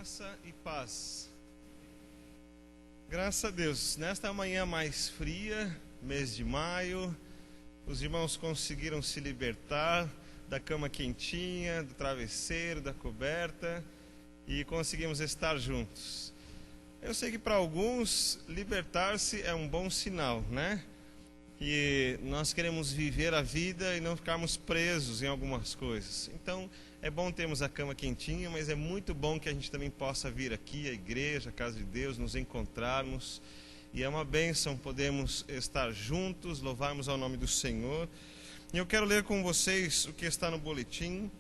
Graça e paz. Graças a Deus, nesta manhã mais fria, mês de maio, os irmãos conseguiram se libertar da cama quentinha, do travesseiro, da coberta e conseguimos estar juntos. Eu sei que para alguns libertar-se é um bom sinal, né? E nós queremos viver a vida e não ficarmos presos em algumas coisas. Então, é bom termos a cama quentinha, mas é muito bom que a gente também possa vir aqui, à igreja, à casa de Deus, nos encontrarmos. E é uma bênção podermos estar juntos, louvarmos ao nome do Senhor. E eu quero ler com vocês o que está no boletim,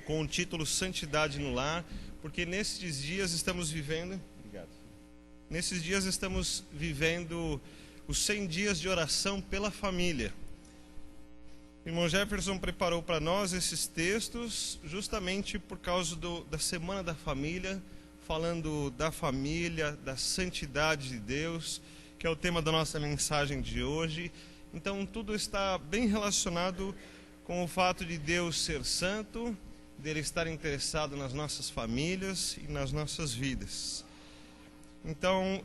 com o título Santidade no Lar, porque nesses dias estamos vivendo... Obrigado. Nesses dias estamos vivendo os 100 dias de oração pela família. O irmão Jefferson preparou para nós esses textos justamente por causa da Semana da Família, falando da família, da santidade de Deus, que é o tema da nossa mensagem de hoje. Então tudo está bem relacionado com o fato de Deus ser santo, dele estar interessado nas nossas famílias e nas nossas vidas. Então,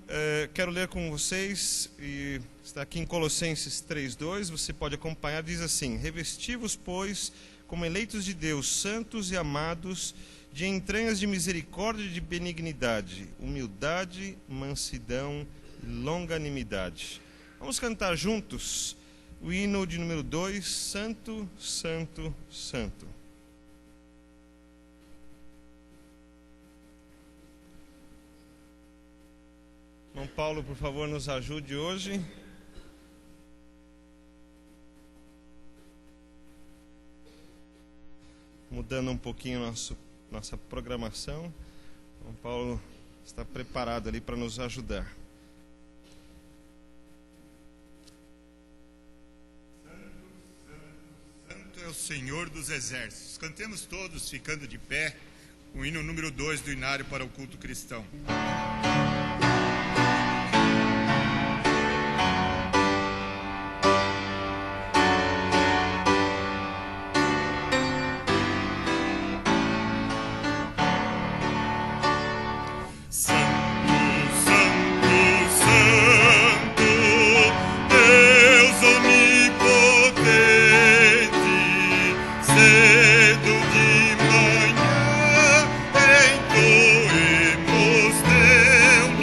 quero ler com vocês, e está aqui em Colossenses 3:2, você pode acompanhar, diz assim: revesti-vos, pois, como eleitos de Deus, santos e amados, de entranhas de misericórdia e de benignidade, humildade, mansidão e longanimidade. Vamos cantar juntos o hino de número 2, Santo, Santo, Santo. Irmão Paulo, por favor, nos ajude hoje. Mudando um pouquinho nossa programação. Irmão Paulo está preparado ali para nos ajudar. Santo é o Senhor dos Exércitos. Cantemos todos, ficando de pé, o hino número 2 do Inário para o Culto Cristão. Cedo de manhã entoemos teu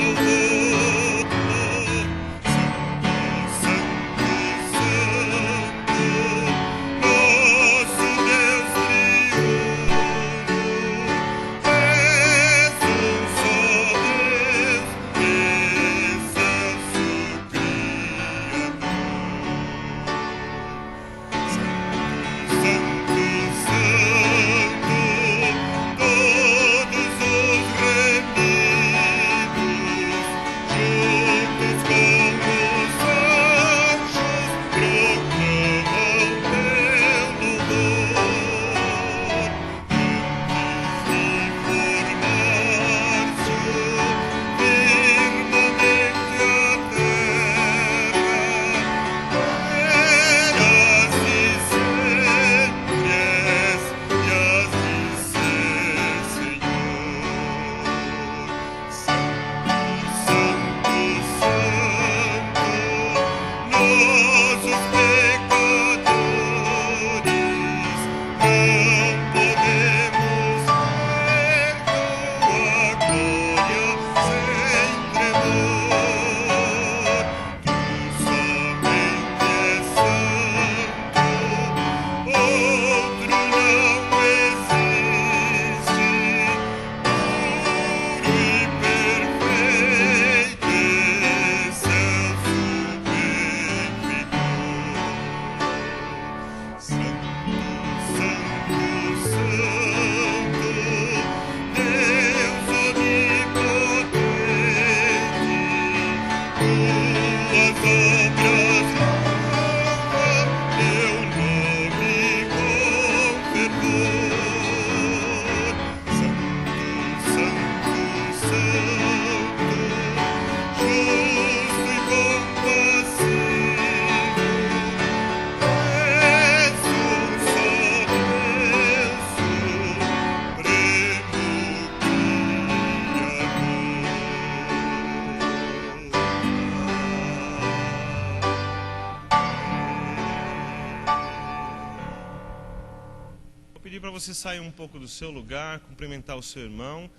você sair um pouco do seu lugar, cumprimentar o seu irmão.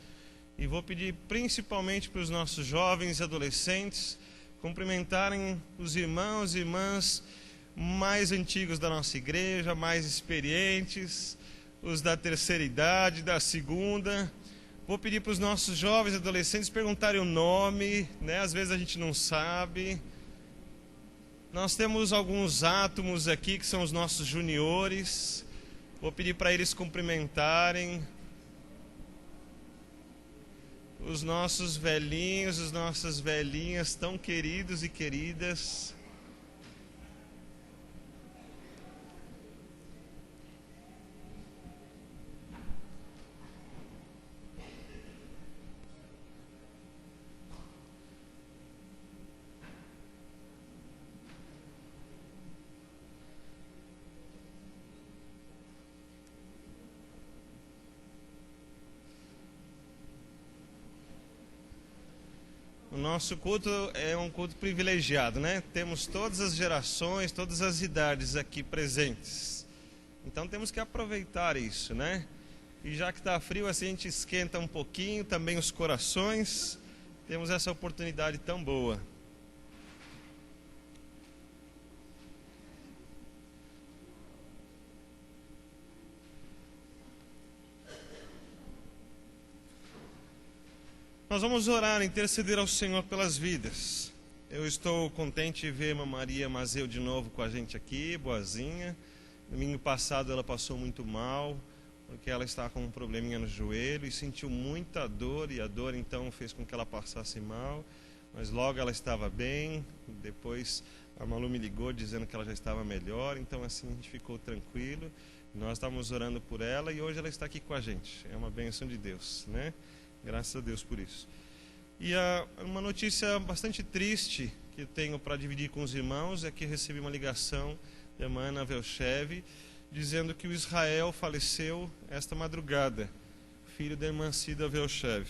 E vou pedir principalmente para os nossos jovens e adolescentes cumprimentarem os irmãos e irmãs mais antigos da nossa igreja, mais experientes, os da terceira idade, da segunda. Vou pedir para os nossos jovens e adolescentes perguntarem o nome, né? Às vezes a gente não sabe. Nós temos alguns átomos aqui que são os nossos juniores. Vou pedir para eles cumprimentarem os nossos velhinhos, as nossas velhinhas tão queridos e queridas. O nosso culto é um culto privilegiado, né? Temos todas as gerações, todas as idades aqui presentes. Então temos que aproveitar isso, né? E já que está frio, assim a gente esquenta um pouquinho também os corações. Temos essa oportunidade tão boa. Nós vamos orar, interceder ao Senhor pelas vidas. Eu estou contente de ver a Maria Mazeu de novo com a gente aqui, boazinha. Domingo passado ela passou muito mal, porque ela estava com um probleminha no joelho e sentiu muita dor, e a dor então fez com que ela passasse mal. Mas logo ela estava bem, depois a Malu me ligou dizendo que ela já estava melhor, então assim a gente ficou tranquilo. Nós estávamos orando por ela e hoje ela está aqui com a gente. É uma bênção de Deus, né? Graças a Deus por isso. E uma notícia bastante triste que eu tenho para dividir com os irmãos é que recebi uma ligação da irmã Ana Velchev dizendo que o Israel faleceu esta madrugada, filho da irmã Cida Velchev.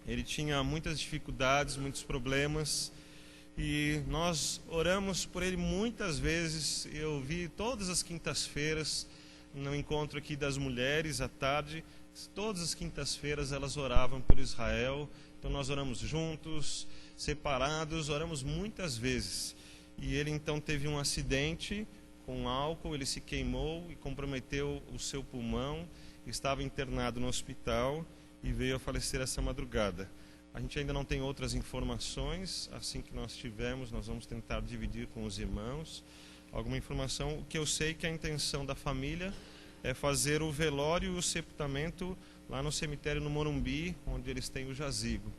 Ele tinha muitas dificuldades, muitos problemas, e nós oramos por ele muitas vezes. Eu vi todas as quintas-feiras no encontro aqui das mulheres à tarde. Todas as quintas-feiras elas oravam por Israel, então nós oramos juntos, separados, oramos muitas vezes. E ele então teve um acidente com álcool, ele se queimou e comprometeu o seu pulmão, estava internado no hospital e veio a falecer essa madrugada. A gente ainda não tem outras informações, assim que nós tivermos, nós vamos tentar dividir com os irmãos alguma informação. O que eu sei é que a intenção da família é fazer o velório e o sepultamento lá no cemitério no Morumbi, onde eles têm o jazigo.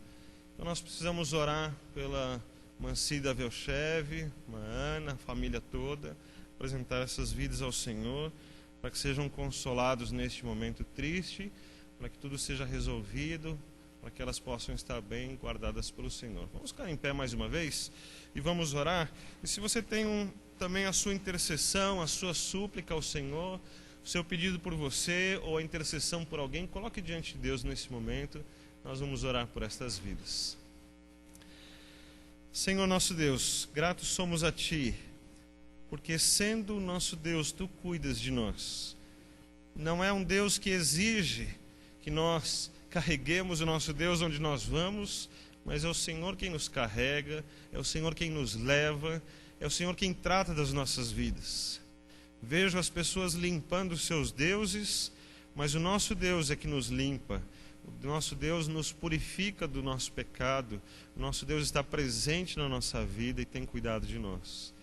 Então nós precisamos orar pela Mancida Velchev, Ana, a família toda, apresentar essas vidas ao Senhor, para que sejam consolados neste momento triste, para que tudo seja resolvido, para que elas possam estar bem guardadas pelo Senhor. Vamos ficar em pé mais uma vez e vamos orar. E se você tem também a sua intercessão, a sua súplica ao Senhor, o seu pedido por você ou a intercessão por alguém, coloque diante de Deus nesse momento. Nós vamos orar por estas vidas. Senhor nosso Deus, gratos somos a Ti, porque sendo nosso Deus, Tu cuidas de nós. Não é um Deus que exige que nós carreguemos o nosso Deus onde nós vamos, mas é o Senhor quem nos carrega, é o Senhor quem nos leva, é o Senhor quem trata das nossas vidas. Vejo as pessoas limpando os seus deuses, mas o nosso Deus é que nos limpa. O nosso Deus nos purifica do nosso pecado. O nosso Deus está presente na nossa vida e tem cuidado de nós.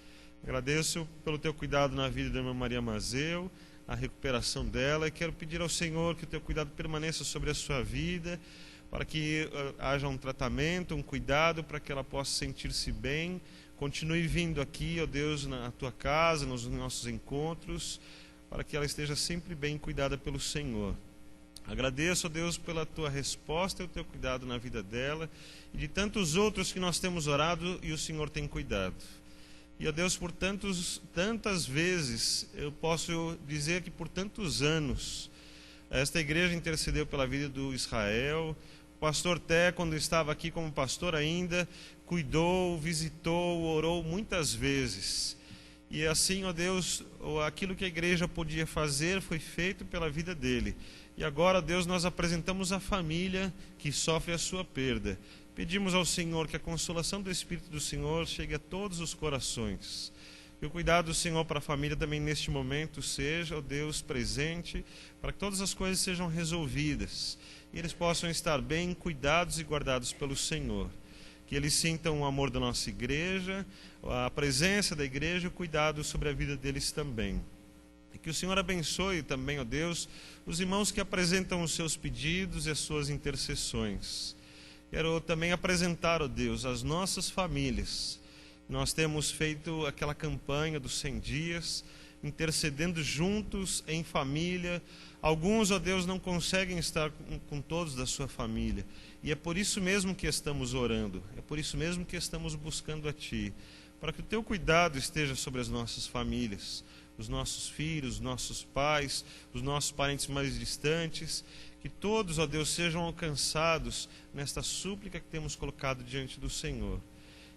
Agradeço pelo Teu cuidado na vida da irmã Maria Mazeu, a recuperação dela, e quero pedir ao Senhor que o Teu cuidado permaneça sobre a sua vida, para que haja um tratamento, um cuidado, para que ela possa sentir-se bem. Continue vindo aqui, ó Deus, na Tua casa, nos nossos encontros, para que ela esteja sempre bem cuidada pelo Senhor. Agradeço, ó Deus, pela Tua resposta e o Teu cuidado na vida dela e de tantos outros que nós temos orado e o Senhor tem cuidado. E, ó Deus, por tantas vezes, eu posso dizer que por tantos anos, esta igreja intercedeu pela vida do Israel. O pastor Té, quando estava aqui como pastor ainda, cuidou, visitou, orou muitas vezes. E assim, ó Deus, aquilo que a igreja podia fazer foi feito pela vida dele. E agora, Deus, nós apresentamos a família que sofre a sua perda. Pedimos ao Senhor que a consolação do Espírito do Senhor chegue a todos os corações. Que o cuidado do Senhor para a família também neste momento seja, ó Deus, presente, para que todas as coisas sejam resolvidas e eles possam estar bem cuidados e guardados pelo Senhor. Que eles sintam o amor da nossa igreja, a presença da igreja e o cuidado sobre a vida deles também. E que o Senhor abençoe também, ó Deus, os irmãos que apresentam os seus pedidos e as suas intercessões. Quero também apresentar, ó Deus, as nossas famílias. Nós temos feito aquela campanha dos 100 dias, intercedendo juntos em família. Alguns, ó Deus, não conseguem estar com todos da sua família. E é por isso mesmo que estamos orando, é por isso mesmo que estamos buscando a Ti, para que o Teu cuidado esteja sobre as nossas famílias, os nossos filhos, os nossos pais, os nossos parentes mais distantes, que todos, ó Deus, sejam alcançados nesta súplica que temos colocado diante do Senhor.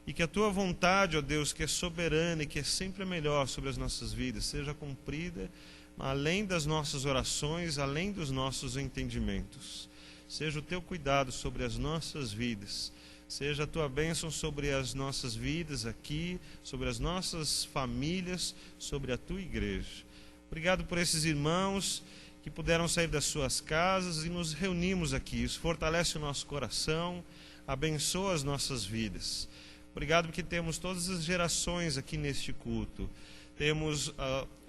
E que a Tua vontade, ó Deus, que é soberana e que é sempre a melhor sobre as nossas vidas, seja cumprida além das nossas orações, além dos nossos entendimentos. Seja o Teu cuidado sobre as nossas vidas, seja a Tua bênção sobre as nossas vidas aqui, sobre as nossas famílias, sobre a Tua igreja. Obrigado por esses irmãos que puderam sair das suas casas e nos reunimos aqui. Isso fortalece o nosso coração, abençoa as nossas vidas. Obrigado porque temos todas as gerações aqui neste culto. Temos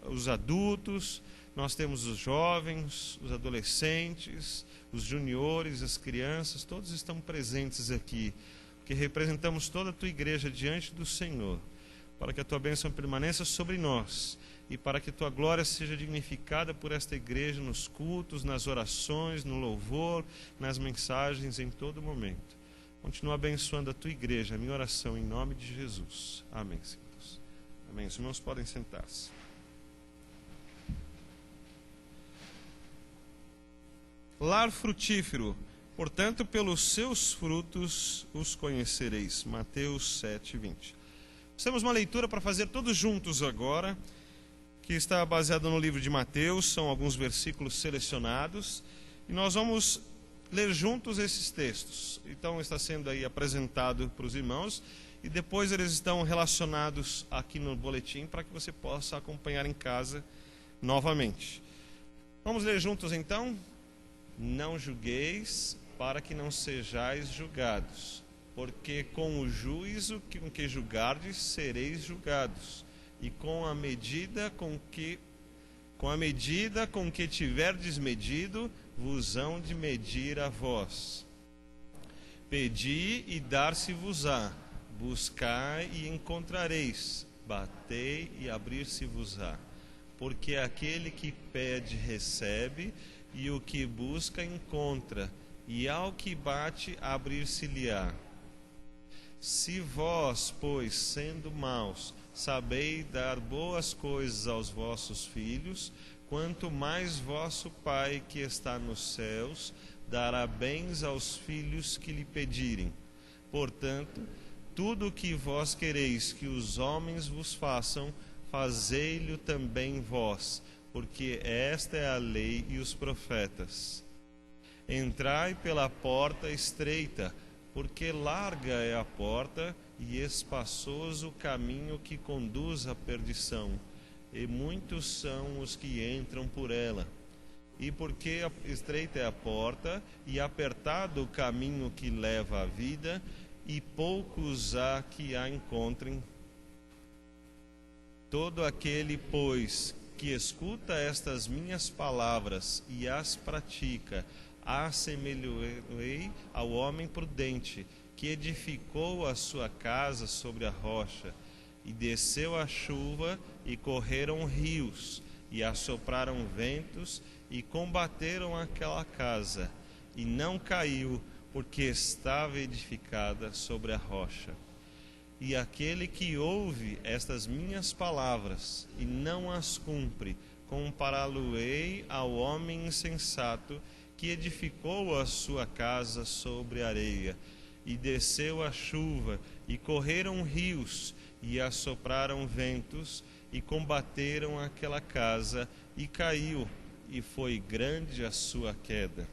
os adultos, nós temos os jovens, os adolescentes, os juniores, as crianças, todos estão presentes aqui, porque representamos toda a Tua igreja diante do Senhor, para que a Tua bênção permaneça sobre nós e para que a Tua glória seja dignificada por esta igreja nos cultos, nas orações, no louvor, nas mensagens, em todo momento. Continua abençoando a Tua igreja, a minha oração em nome de Jesus. Amém, Senhor. Amém. Os irmãos podem sentar-se. Lar frutífero, portanto, pelos seus frutos os conhecereis. Mateus 7:20. Temos uma leitura para fazer todos juntos agora, que está baseada no livro de Mateus, são alguns versículos selecionados, e nós vamos ler juntos esses textos. Então está sendo aí apresentado para os irmãos e depois eles estão relacionados aqui no boletim para que você possa acompanhar em casa novamente. Vamos ler juntos então? Não julgueis para que não sejais julgados, porque com o juízo com que julgardes sereis julgados, e com a medida com que tiverdes medido, vos hão de medir a vós. Pedi e dar-se-vos-á, buscai e encontrareis, batei e abrir-se-vos-á. Porque aquele que pede recebe, e o que busca encontra, e ao que bate abrir-se-lhe-á. Se vós, pois, sendo maus, sabeis dar boas coisas aos vossos filhos, quanto mais vosso Pai que está nos céus dará bens aos filhos que lhe pedirem. Portanto, tudo o que vós quereis que os homens vos façam, fazei-lhe também vós, porque esta é a lei e os profetas. Entrai pela porta estreita, porque larga é a porta e espaçoso o caminho que conduz à perdição, e muitos são os que entram por ela. E porque estreita é a porta e apertado o caminho que leva à vida, e poucos há que a encontrem. Todo aquele, pois, que escuta estas minhas palavras e as pratica, assemelhei ao homem prudente, que edificou a sua casa sobre a rocha, e desceu a chuva, e correram rios, e assopraram ventos, e combateram aquela casa, e não caiu, porque estava edificada sobre a rocha. E aquele que ouve estas minhas palavras, e não as cumpre, compará-lo-ei ao homem insensato, que edificou a sua casa sobre a areia, e desceu a chuva, e correram rios, e assopraram ventos, e combateram aquela casa, e caiu, e foi grande a sua queda.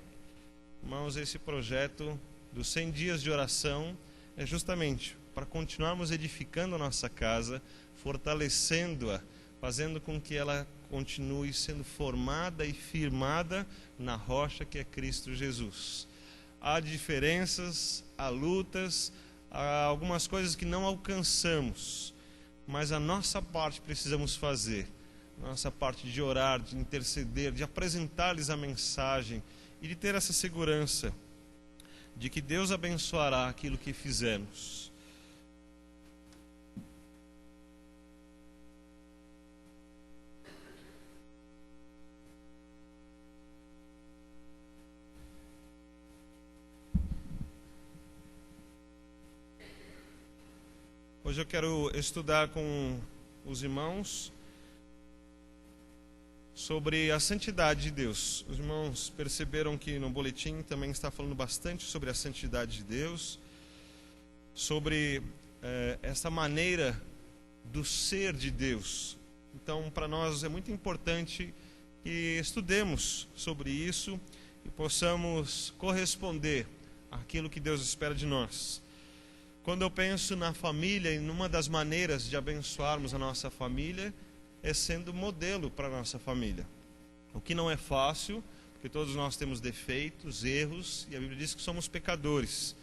Irmãos, esse projeto dos 100 dias de oração é justamente para continuarmos edificando a nossa casa, fortalecendo-a, fazendo com que ela continue sendo formada e firmada na rocha que é Cristo Jesus. Há diferenças, há lutas, há algumas coisas que não alcançamos, mas a nossa parte precisamos fazer, a nossa parte de orar, de interceder, de apresentar-lhes a mensagem e de ter essa segurança de que Deus abençoará aquilo que fizermos. Hoje eu quero estudar com os irmãos sobre a santidade de Deus. Os irmãos perceberam que no boletim também está falando bastante sobre a santidade de Deus, sobre essa maneira do ser de Deus. Então, para nós é muito importante que estudemos sobre isso e possamos corresponder àquilo que Deus espera de nós. Quando eu penso na família, e numa das maneiras de abençoarmos a nossa família é sendo modelo para a nossa família. O que não é fácil, porque todos nós temos defeitos, erros, e a Bíblia diz que somos pecadores.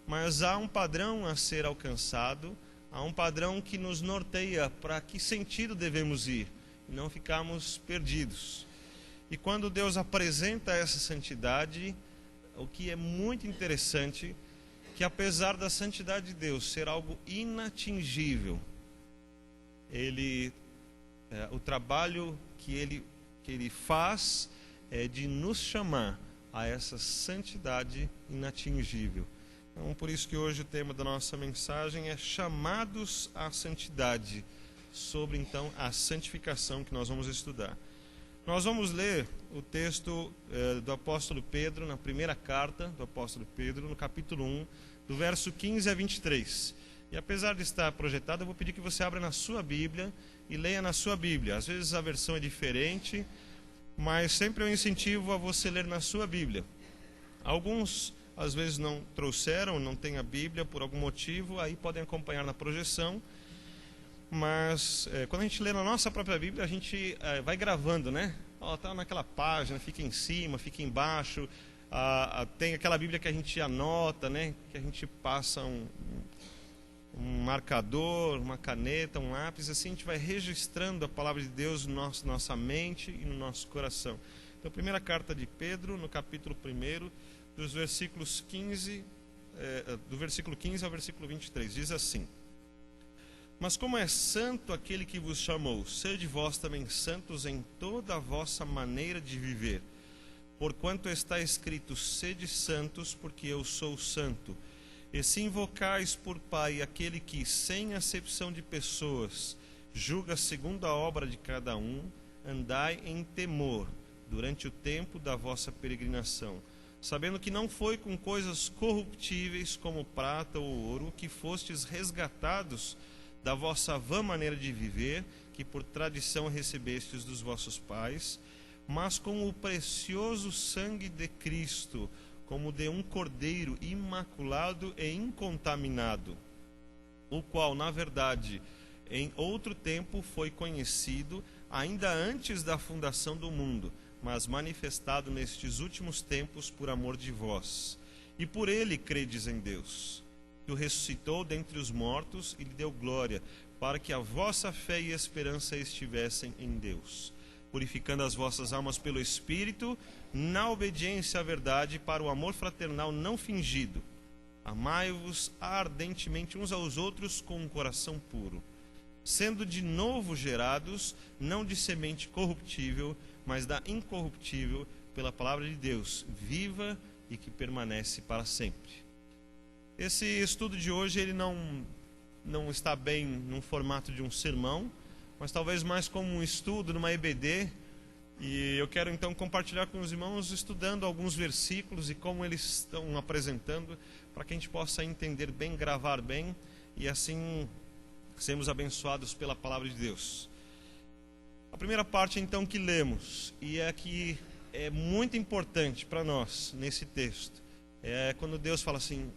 Mas há um padrão a ser alcançado, há um padrão que nos norteia para que sentido devemos ir, e não ficarmos perdidos. E quando Deus apresenta essa santidade, o que é muito interessante, que apesar da santidade de Deus ser algo inatingível, o trabalho que ele faz é de nos chamar a essa santidade inatingível. Então, por isso que hoje o tema da nossa mensagem é chamados à santidade, sobre então a santificação que nós vamos estudar. Nós vamos ler o texto do apóstolo Pedro, na primeira carta do apóstolo Pedro, no capítulo 1, do verso 15 a 23. E apesar de estar projetado, eu vou pedir que você abra na sua Bíblia e leia na sua Bíblia. Às vezes a versão é diferente, mas sempre eu incentivo a você ler na sua Bíblia. Alguns, às vezes, não trouxeram, não têm a Bíblia por algum motivo, aí podem acompanhar na projeção. Mas quando a gente lê na nossa própria Bíblia, a gente vai gravando, né? Está naquela página, fica em cima, fica embaixo. Tem aquela Bíblia que a gente anota, né? Que a gente passa um marcador, uma caneta, um lápis, assim a gente vai registrando a palavra de Deus na nossa mente e no nosso coração. Então, a primeira carta de Pedro, no capítulo 1, do versículo 15 ao versículo 23, diz assim: Mas como é santo aquele que vos chamou, sede vós também santos em toda a vossa maneira de viver. Porquanto está escrito, sede santos, porque eu sou santo. E se invocais por Pai aquele que, sem acepção de pessoas, julga segundo a obra de cada um, andai em temor durante o tempo da vossa peregrinação, sabendo que não foi com coisas corruptíveis como prata ou ouro que fostes resgatados da vossa vã maneira de viver, que por tradição recebestes dos vossos pais, mas com o precioso sangue de Cristo, como de um cordeiro imaculado e incontaminado, o qual, na verdade, em outro tempo foi conhecido, ainda antes da fundação do mundo, mas manifestado nestes últimos tempos por amor de vós. E por ele credes em Deus, que o ressuscitou dentre os mortos e lhe deu glória, para que a vossa fé e esperança estivessem em Deus, purificando as vossas almas pelo Espírito, na obediência à verdade, para o amor fraternal não fingido. Amai-vos ardentemente uns aos outros com um coração puro, sendo de novo gerados, não de semente corruptível, mas da incorruptível, pela palavra de Deus, viva e que permanece para sempre. Esse estudo de hoje ele não está bem num formato de um sermão, mas talvez mais como um estudo numa EBD, e eu quero então compartilhar com os irmãos estudando alguns versículos e como eles estão apresentando, para que a gente possa entender bem, gravar bem, e assim sermos abençoados pela palavra de Deus. A primeira parte, então, que lemos, e é que é muito importante para nós nesse texto, é quando Deus fala assim,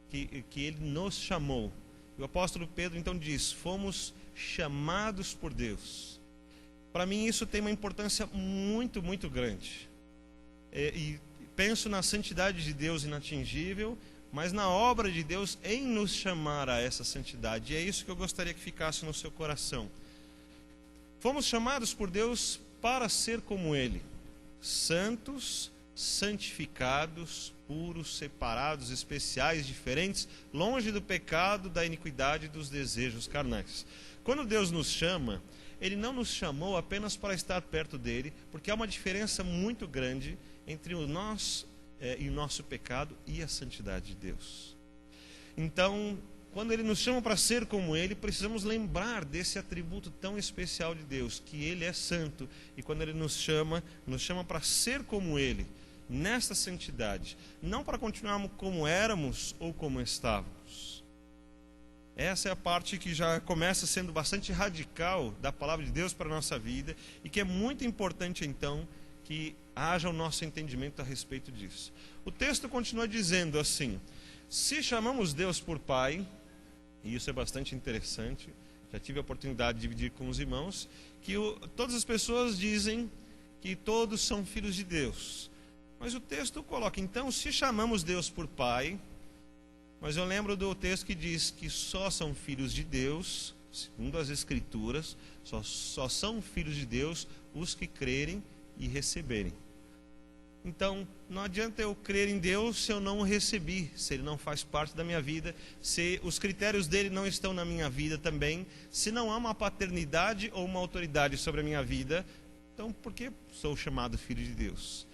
que Ele nos chamou. O apóstolo Pedro, então, diz, fomos chamados por Deus. Para mim, isso tem uma importância muito, muito grande. E penso na santidade de Deus inatingível, mas na obra de Deus em nos chamar a essa santidade. E é isso que eu gostaria que ficasse no seu coração. Fomos chamados por Deus para ser como Ele, santos, santificados, puros, separados, especiais, diferentes, longe do pecado, da iniquidade e dos desejos carnais. Quando Deus nos chama, Ele não nos chamou apenas para estar perto dEle, porque há uma diferença muito grande entre o nosso e o nosso pecado e a santidade de Deus. Então, quando Ele nos chama para ser como Ele, precisamos lembrar desse atributo tão especial de Deus, que Ele é santo, e quando Ele nos chama para ser como Ele, nesta santidade, não para continuarmos como éramos ou como estávamos. Essa é a parte que já começa sendo bastante radical da palavra de Deus para a nossa vida, e que é muito importante então que haja o nosso entendimento a respeito disso. O texto continua dizendo assim: se chamamos Deus por Pai, e isso é bastante interessante, já tive a oportunidade de dividir com os irmãos, que todas as pessoas dizem que todos são filhos de Deus. Mas o texto coloca, então, se chamamos Deus por Pai, mas eu lembro do texto que diz que só são filhos de Deus, segundo as Escrituras, só são filhos de Deus os que crerem e receberem. Então, não adianta eu crer em Deus se eu não o recebi, se Ele não faz parte da minha vida, se os critérios dEle não estão na minha vida também, se não há uma paternidade ou uma autoridade sobre a minha vida, então por que sou chamado filho de Deus?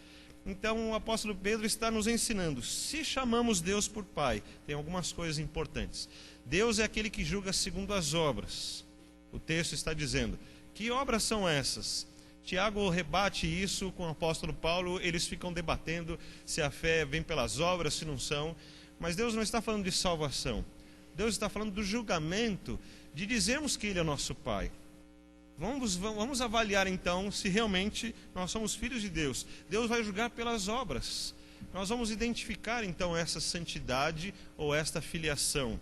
Então o apóstolo Pedro está nos ensinando, se chamamos Deus por Pai, tem algumas coisas importantes. Deus é aquele que julga segundo as obras. O texto está dizendo, que obras são essas? Tiago rebate isso com o apóstolo Paulo, eles ficam debatendo se a fé vem pelas obras, se não são. Mas Deus não está falando de salvação. Deus está falando do julgamento, de dizermos que Ele é nosso Pai. Vamos avaliar então se realmente nós somos filhos de Deus. Deus vai julgar pelas obras. Nós vamos identificar então essa santidade ou esta filiação.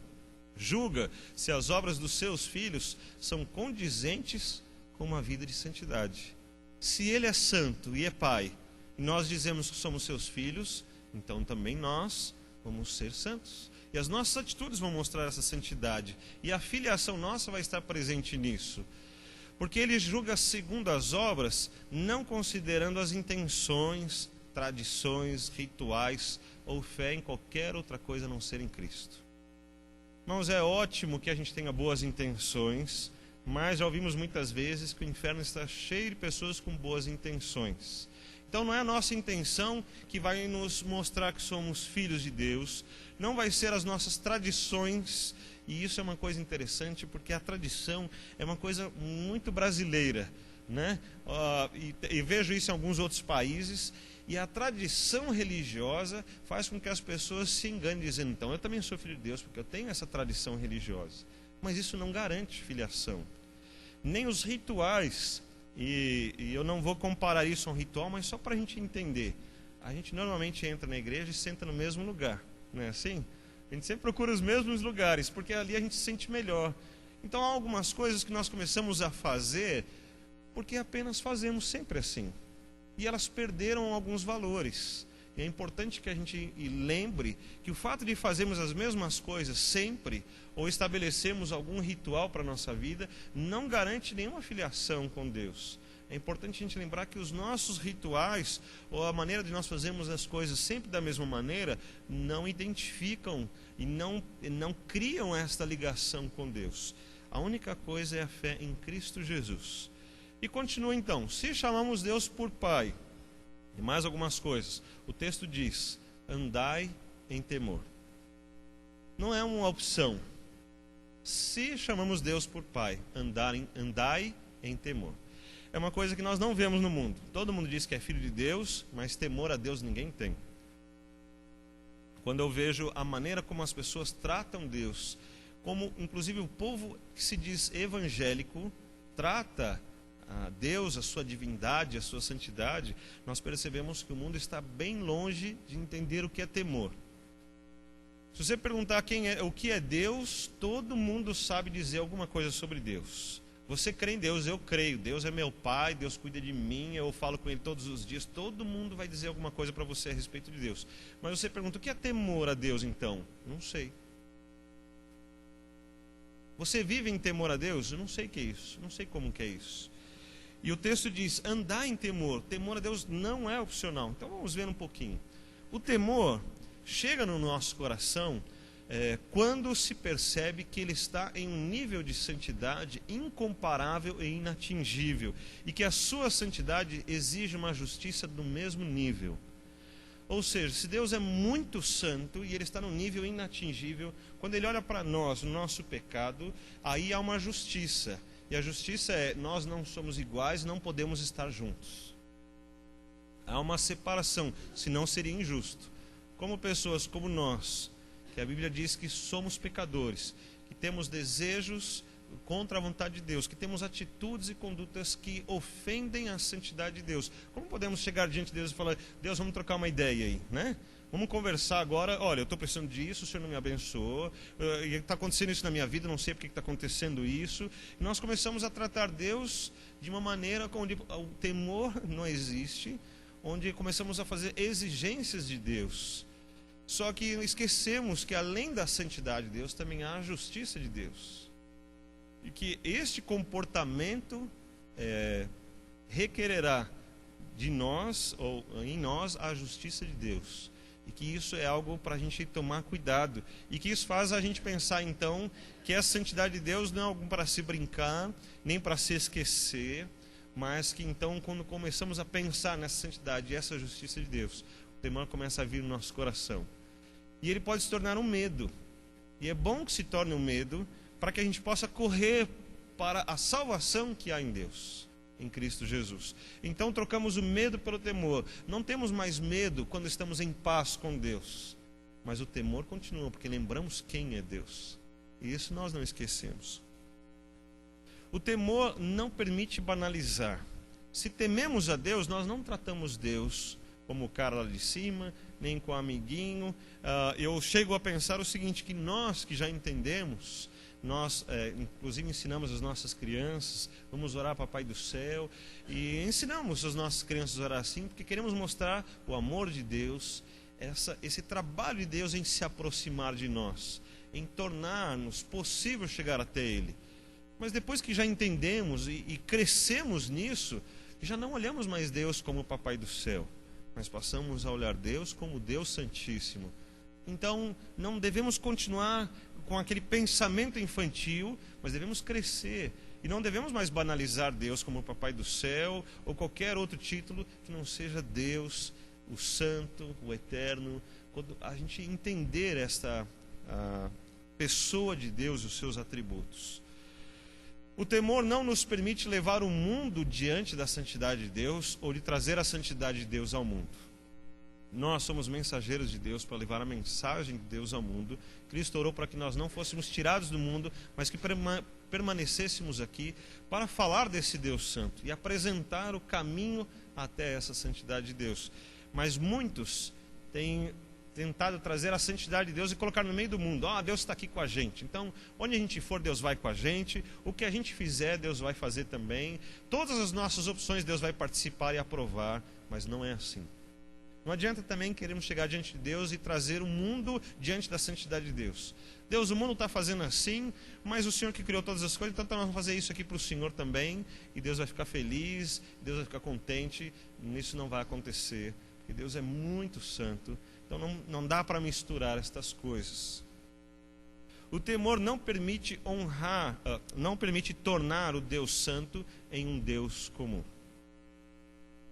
Julga se as obras dos seus filhos são condizentes com uma vida de santidade. Se Ele é santo e é Pai, e nós dizemos que somos seus filhos, então também nós vamos ser santos. E as nossas atitudes vão mostrar essa santidade. E a filiação nossa vai estar presente nisso. Porque Ele julga segundo as obras, não considerando as intenções, tradições, rituais ou fé em qualquer outra coisa a não ser em Cristo. Irmãos, é ótimo que a gente tenha boas intenções, mas já ouvimos muitas vezes que o inferno está cheio de pessoas com boas intenções. Então não é a nossa intenção que vai nos mostrar que somos filhos de Deus, não vai ser as nossas tradições. E isso é uma coisa interessante, porque a tradição é uma coisa muito brasileira, né? E vejo isso em alguns outros países, e a tradição religiosa faz com que as pessoas se enganem, dizendo, então, eu também sou filho de Deus, porque eu tenho essa tradição religiosa. Mas isso não garante filiação. Nem os rituais, e eu não vou comparar isso a um ritual, mas só para a gente entender. A gente normalmente entra na igreja e senta no mesmo lugar, não é assim? A gente sempre procura os mesmos lugares, porque ali a gente se sente melhor. Então há algumas coisas que nós começamos a fazer, porque apenas fazemos sempre assim. E elas perderam alguns valores. E é importante que a gente lembre que o fato de fazermos as mesmas coisas sempre, ou estabelecermos algum ritual para a nossa vida, não garante nenhuma filiação com Deus. É importante a gente lembrar que os nossos rituais, ou a maneira de nós fazermos as coisas sempre da mesma maneira, não identificam e não criam esta ligação com Deus. A única coisa é a fé em Cristo Jesus. E continua então, se chamamos Deus por Pai, e mais algumas coisas, o texto diz, andai em temor. Não é uma opção. Se chamamos Deus por Pai, andai em temor. É uma coisa que nós não vemos no mundo. Todo mundo diz que é filho de Deus, mas temor a Deus ninguém tem. Quando eu vejo a maneira como as pessoas tratam Deus, como inclusive o povo que se diz evangélico trata a Deus, a sua divindade, a sua santidade, nós percebemos que o mundo está bem longe de entender o que é temor. Se você perguntar o que é Deus, todo mundo sabe dizer alguma coisa sobre Deus. Você crê em Deus, eu creio. Deus é meu pai, Deus cuida de mim, eu falo com Ele todos os dias. Todo mundo vai dizer alguma coisa para você a respeito de Deus. Mas você pergunta, o que é temor a Deus então? Não sei. Você vive em temor a Deus? Eu não sei o que é isso, não sei como que é isso. E o texto diz, andar em temor. Temor a Deus não é opcional. Então vamos ver um pouquinho. O temor chega no nosso coração quando se percebe que ele está em um nível de santidade incomparável e inatingível, e que a sua santidade exige uma justiça do mesmo nível. Ou seja, se Deus é muito santo e Ele está num nível inatingível, quando Ele olha para nós, o nosso pecado, aí há uma justiça. E a justiça é, nós não somos iguais, não podemos estar juntos. Há uma separação, senão seria injusto. Como pessoas como nós, que a Bíblia diz que somos pecadores, que temos desejos contra a vontade de Deus, que temos atitudes e condutas que ofendem a santidade de Deus. Como podemos chegar diante de Deus e falar, Deus, vamos trocar uma ideia aí, né? Vamos conversar agora, olha, eu estou precisando disso, o Senhor não me abençoou, e está acontecendo isso na minha vida, não sei porque está acontecendo isso. E nós começamos a tratar Deus de uma maneira onde o temor não existe, onde começamos a fazer exigências de Deus. Só que esquecemos que além da santidade de Deus, também há a justiça de Deus. E que este comportamento requererá de nós, ou em nós, a justiça de Deus. E que isso é algo para a gente tomar cuidado. E que isso faz a gente pensar, então, que a santidade de Deus não é algo para se brincar, nem para se esquecer, mas que então, quando começamos a pensar nessa santidade e essa justiça de Deus, o temor começa a vir no nosso coração. E ele pode se tornar um medo. E é bom que se torne um medo, para que a gente possa correr para a salvação que há em Deus, em Cristo Jesus. Então trocamos o medo pelo temor. Não temos mais medo quando estamos em paz com Deus, mas o temor continua, porque lembramos quem é Deus. E isso nós não esquecemos. O temor não permite banalizar. Se tememos a Deus, nós não tratamos Deus como o cara lá de cima, nem com o amiguinho. Eu chego a pensar o seguinte, que nós que já entendemos, nós inclusive ensinamos as nossas crianças, vamos orar Papai do Céu, e ensinamos as nossas crianças a orar assim, porque queremos mostrar o amor de Deus, esse trabalho de Deus em se aproximar de nós, em tornar-nos possível chegar até Ele. Mas depois que já entendemos e crescemos nisso, já não olhamos mais Deus como o Papai do Céu, mas passamos a olhar Deus como Deus Santíssimo. Então, não devemos continuar com aquele pensamento infantil, mas devemos crescer. E não devemos mais banalizar Deus como o Papai do Céu, ou qualquer outro título que não seja Deus, o Santo, o Eterno. Quando a gente entender esta pessoa de Deus e os seus atributos. O temor não nos permite levar o mundo diante da santidade de Deus, ou de trazer a santidade de Deus ao mundo. Nós somos mensageiros de Deus para levar a mensagem de Deus ao mundo. Cristo orou para que nós não fôssemos tirados do mundo, mas que permanecêssemos aqui para falar desse Deus santo e apresentar o caminho até essa santidade de Deus. Mas muitos têm tentado trazer a santidade de Deus e colocar no meio do mundo. Deus está aqui com a gente. Então, onde a gente for, Deus vai com a gente. O que a gente fizer, Deus vai fazer também. Todas as nossas opções, Deus vai participar e aprovar. Mas não é assim. Não adianta também queremos chegar diante de Deus e trazer o mundo diante da santidade de Deus. Deus, o mundo está fazendo assim, mas o Senhor que criou todas as coisas, então nós vamos fazer isso aqui para o Senhor também. E Deus vai ficar feliz, Deus vai ficar contente. Isso não vai acontecer, porque Deus é muito santo. Então não dá para misturar estas coisas. O temor não permite não permite tornar o Deus santo em um Deus comum.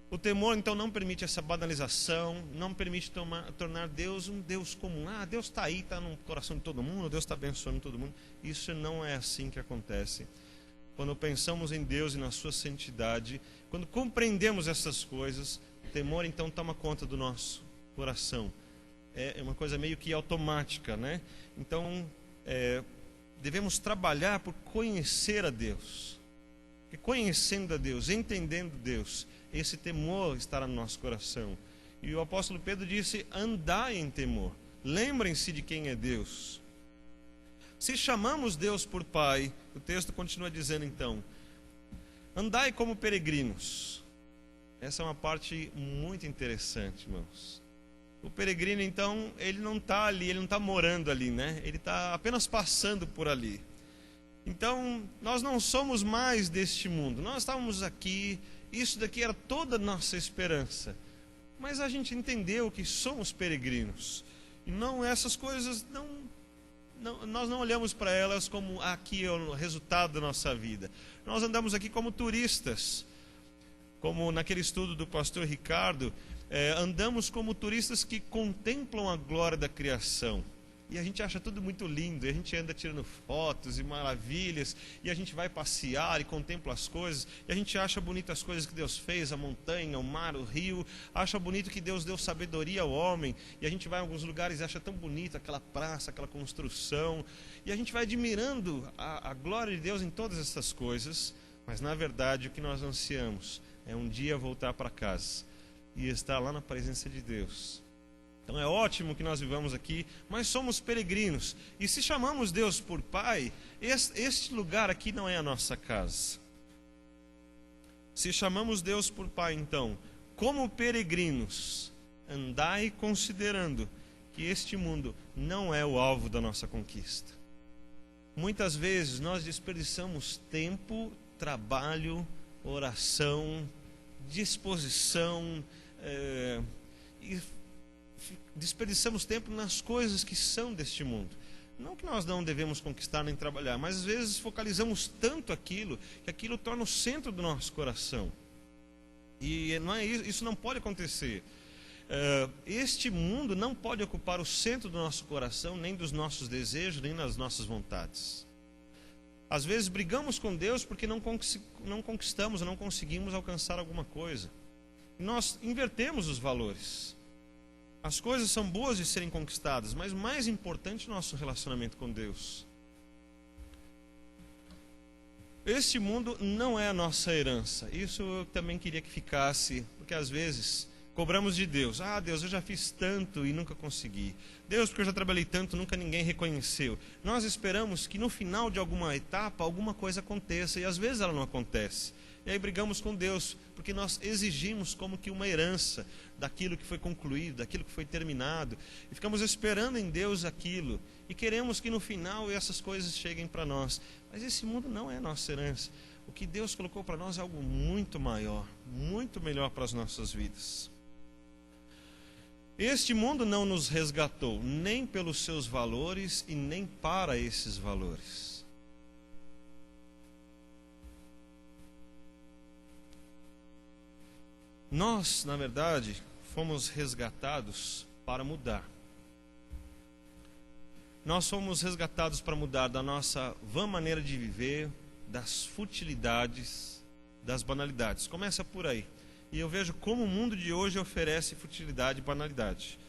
O temor então não permite essa banalização, não permite tornar Deus um Deus comum. Deus está aí, está no coração de todo mundo, Deus está abençoando todo mundo. Isso não é assim que acontece. Quando pensamos em Deus e na sua santidade, quando compreendemos essas coisas, o temor então toma conta do nosso coração. É uma coisa meio que automática, né? Então, devemos trabalhar por conhecer a Deus. E conhecendo a Deus, entendendo Deus, esse temor estará no nosso coração. E o apóstolo Pedro disse: andai em temor. Lembrem-se de quem é Deus. Se chamamos Deus por Pai, o texto continua dizendo então: andai como peregrinos. Essa é uma parte muito interessante, irmãos. O peregrino, então, ele não está ali, ele não está morando ali, né? Ele está apenas passando por ali. Então, nós não somos mais deste mundo. Nós estávamos aqui, isso daqui era toda a nossa esperança. Mas a gente entendeu que somos peregrinos. E não, essas coisas, nós não olhamos para elas como aqui é o resultado da nossa vida. Nós andamos aqui como turistas. Como naquele estudo do pastor Ricardo, andamos como turistas que contemplam a glória da criação. E a gente acha tudo muito lindo, e a gente anda tirando fotos e maravilhas, e a gente vai passear e contempla as coisas, e a gente acha bonito as coisas que Deus fez, a montanha, o mar, o rio, acha bonito que Deus deu sabedoria ao homem, e a gente vai em alguns lugares e acha tão bonito aquela praça, aquela construção, e a gente vai admirando a glória de Deus em todas essas coisas, mas na verdade o que nós ansiamos é um dia voltar para casa e estar lá na presença de Deus. Então é ótimo que nós vivamos aqui, mas somos peregrinos. E se chamamos Deus por Pai, este lugar aqui não é a nossa casa. Se chamamos Deus por Pai, então, como peregrinos, andai considerando que este mundo não é o alvo da nossa conquista. Muitas vezes nós desperdiçamos tempo, trabalho, oração, disposição, e desperdiçamos tempo nas coisas que são deste mundo. Não que nós não devemos conquistar nem trabalhar, mas às vezes focalizamos tanto aquilo, que aquilo torna o centro do nosso coração. E não é isso não pode acontecer. Este mundo não pode ocupar o centro do nosso coração, nem dos nossos desejos, nem das nossas vontades. Às vezes brigamos com Deus porque não conquistamos, não conseguimos alcançar alguma coisa. E nós invertemos os valores. As coisas são boas de serem conquistadas, mas o mais importante é o nosso relacionamento com Deus. Este mundo não é a nossa herança. Isso eu também queria que ficasse, porque às vezes cobramos de Deus. Ah, Deus, eu já fiz tanto e nunca consegui. Deus, porque eu já trabalhei tanto, nunca ninguém reconheceu. Nós esperamos que no final de alguma etapa, alguma coisa aconteça, e às vezes ela não acontece. E aí brigamos com Deus, porque nós exigimos como que uma herança daquilo que foi concluído, daquilo que foi terminado. E ficamos esperando em Deus aquilo. E queremos que no final essas coisas cheguem para nós. Mas esse mundo não é a nossa herança. O que Deus colocou para nós é algo muito maior, muito melhor para as nossas vidas. Este mundo não nos resgatou, nem pelos seus valores e nem para esses valores. Nós, na verdade, fomos resgatados para mudar. Nós fomos resgatados para mudar da nossa vã maneira de viver, das futilidades, das banalidades. Começa por aí. E eu vejo como o mundo de hoje oferece futilidade e banalidade.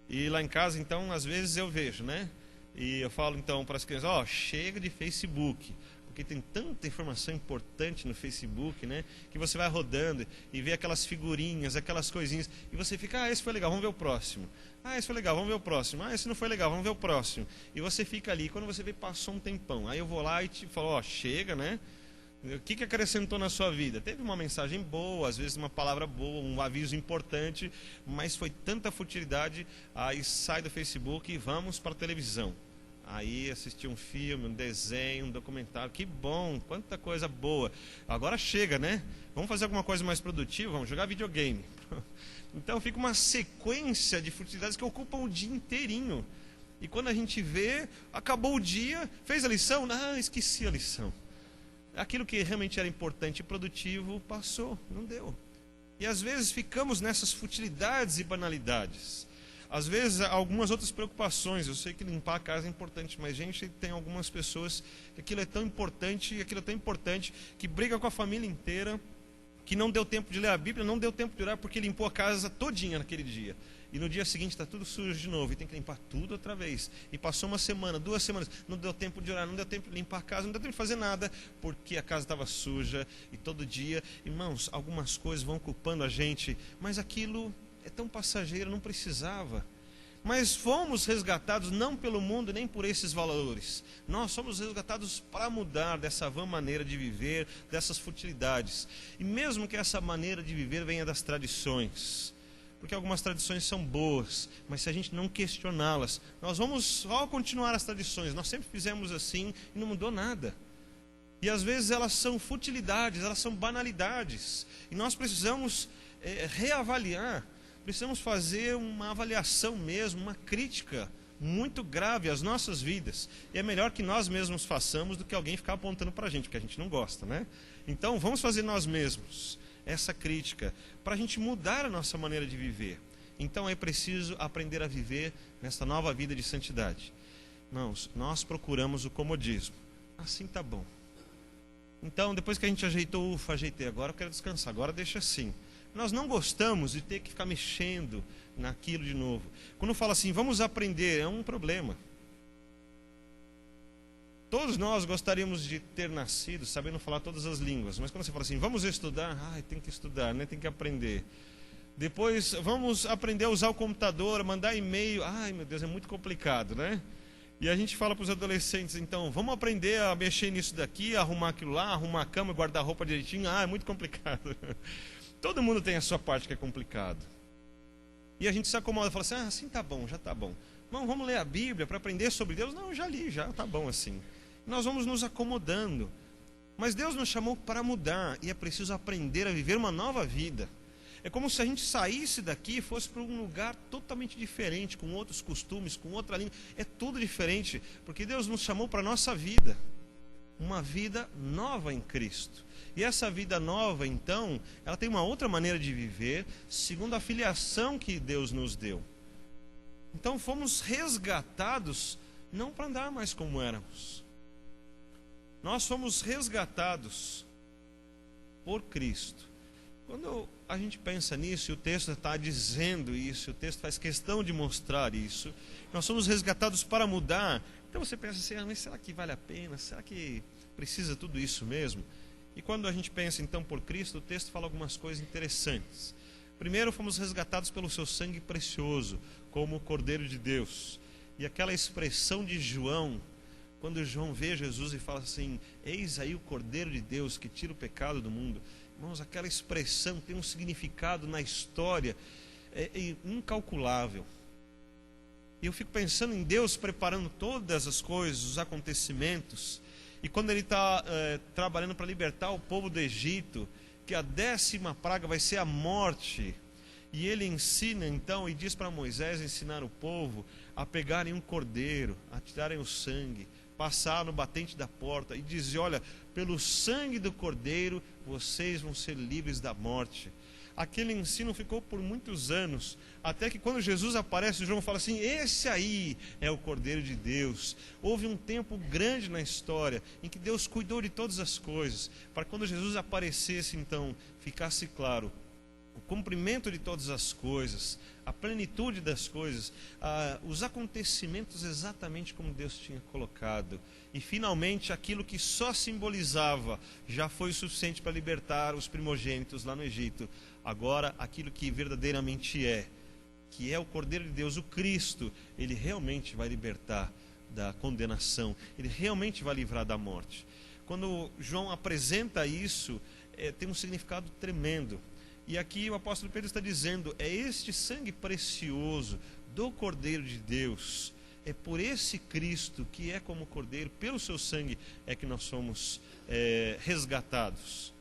E lá em casa, então, às vezes eu vejo, né? E eu falo, então, para as crianças, chega de Facebook. Porque tem tanta informação importante no Facebook, né? Que você vai rodando e vê aquelas figurinhas, aquelas coisinhas. E você fica, esse foi legal, vamos ver o próximo. Esse foi legal, vamos ver o próximo. Esse não foi legal, vamos ver o próximo. E você fica ali, quando você vê, passou um tempão. Aí eu vou lá e te falo, chega, né? O que acrescentou na sua vida? Teve uma mensagem boa, às vezes uma palavra boa, um aviso importante, mas foi tanta futilidade. Aí sai do Facebook e vamos para a televisão. Aí assistir um filme, um desenho, um documentário, que bom, quanta coisa boa. Agora chega, né? Vamos fazer alguma coisa mais produtiva, vamos jogar videogame. Então fica uma sequência de futilidades que ocupam o dia inteirinho. E quando a gente vê, acabou o dia, fez a lição? Não, esqueci a lição. Aquilo que realmente era importante e produtivo passou, não deu. E às vezes ficamos nessas futilidades e banalidades. Às vezes, algumas outras preocupações. Eu sei que limpar a casa é importante, mas, gente, tem algumas pessoas que aquilo é tão importante, que briga com a família inteira, que não deu tempo de ler a Bíblia, não deu tempo de orar, porque limpou a casa todinha naquele dia. E no dia seguinte está tudo sujo de novo, e tem que limpar tudo outra vez. E passou uma semana, 2 semanas, não deu tempo de orar, não deu tempo de limpar a casa, não deu tempo de fazer nada, porque a casa estava suja. E todo dia, irmãos, algumas coisas vão culpando a gente, mas aquilo é tão passageiro, não precisava. Mas fomos resgatados não pelo mundo, nem por esses valores. Nós somos resgatados para mudar dessa vã maneira de viver, dessas futilidades. E mesmo que essa maneira de viver venha das tradições, porque algumas tradições são boas, mas se a gente não questioná-las, nós vamos só continuar as tradições. Nós sempre fizemos assim e não mudou nada. E às vezes elas são futilidades, elas são banalidades. E nós precisamos reavaliar, precisamos fazer uma avaliação mesmo, uma crítica muito grave às nossas vidas. E é melhor que nós mesmos façamos do que alguém ficar apontando para a gente, porque a gente não gosta, né? Então vamos fazer nós mesmos essa crítica, para a gente mudar a nossa maneira de viver. Então é preciso aprender a viver nessa nova vida de santidade. Irmãos, nós procuramos o comodismo. Assim tá bom. Então, depois que a gente ajeitou, ajeitei, agora eu quero descansar, agora deixa assim. Nós não gostamos de ter que ficar mexendo naquilo de novo. Quando fala assim, vamos aprender, é um problema. Todos nós gostaríamos de ter nascido sabendo falar todas as línguas, mas quando você fala assim, vamos estudar, tem que estudar, né? Tem que aprender. Depois, vamos aprender a usar o computador, mandar e-mail, meu Deus, é muito complicado, né? E a gente fala para os adolescentes, então, vamos aprender a mexer nisso daqui, arrumar aquilo lá, arrumar a cama, guardar a roupa direitinho, é muito complicado. Todo mundo tem a sua parte que é complicado. E a gente se acomoda e fala assim, assim tá bom, já tá bom. Não, vamos ler a Bíblia para aprender sobre Deus? Não, já li, já tá bom assim. Nós vamos nos acomodando. Mas Deus nos chamou para mudar e é preciso aprender a viver uma nova vida. É como se a gente saísse daqui e fosse para um lugar totalmente diferente, com outros costumes, com outra língua. É tudo diferente, porque Deus nos chamou para a nossa vida. Uma vida nova em Cristo. E essa vida nova, então, ela tem uma outra maneira de viver, segundo a filiação que Deus nos deu. Então fomos resgatados, não para andar mais como éramos. Nós fomos resgatados por Cristo. Quando a gente pensa nisso, e o texto está dizendo isso, o texto faz questão de mostrar isso, nós somos resgatados para mudar. Então você pensa assim, mas será que vale a pena? Será que precisa tudo isso mesmo? E quando a gente pensa então por Cristo, o texto fala algumas coisas interessantes. Primeiro, fomos resgatados pelo seu sangue precioso, como o Cordeiro de Deus. E aquela expressão de João, quando João vê Jesus e fala assim, eis aí o Cordeiro de Deus que tira o pecado do mundo. Irmãos, aquela expressão tem um significado na história incalculável. E eu fico pensando em Deus preparando todas as coisas, os acontecimentos. E quando Ele está trabalhando para libertar o povo do Egito, que a 10ª praga vai ser a morte. E Ele ensina então e diz para Moisés ensinar o povo a pegarem um cordeiro, a tirarem o sangue, passar no batente da porta e dizer, olha, pelo sangue do cordeiro vocês vão ser livres da morte. Aquele ensino ficou por muitos anos, até que quando Jesus aparece, João fala assim, esse aí é o Cordeiro de Deus. Houve um tempo grande na história em que Deus cuidou de todas as coisas, para quando Jesus aparecesse então, ficasse claro o cumprimento de todas as coisas, a plenitude das coisas, os acontecimentos exatamente como Deus tinha colocado. E finalmente aquilo que só simbolizava já foi suficiente para libertar os primogênitos lá no Egito. Agora aquilo que verdadeiramente que é o Cordeiro de Deus, o Cristo, ele realmente vai libertar da condenação, ele realmente vai livrar da morte. Quando João apresenta isso, tem um significado tremendo. E aqui o apóstolo Pedro está dizendo, é este sangue precioso do Cordeiro de Deus, é por esse Cristo que é como Cordeiro, pelo seu sangue é que nós somos resgatados.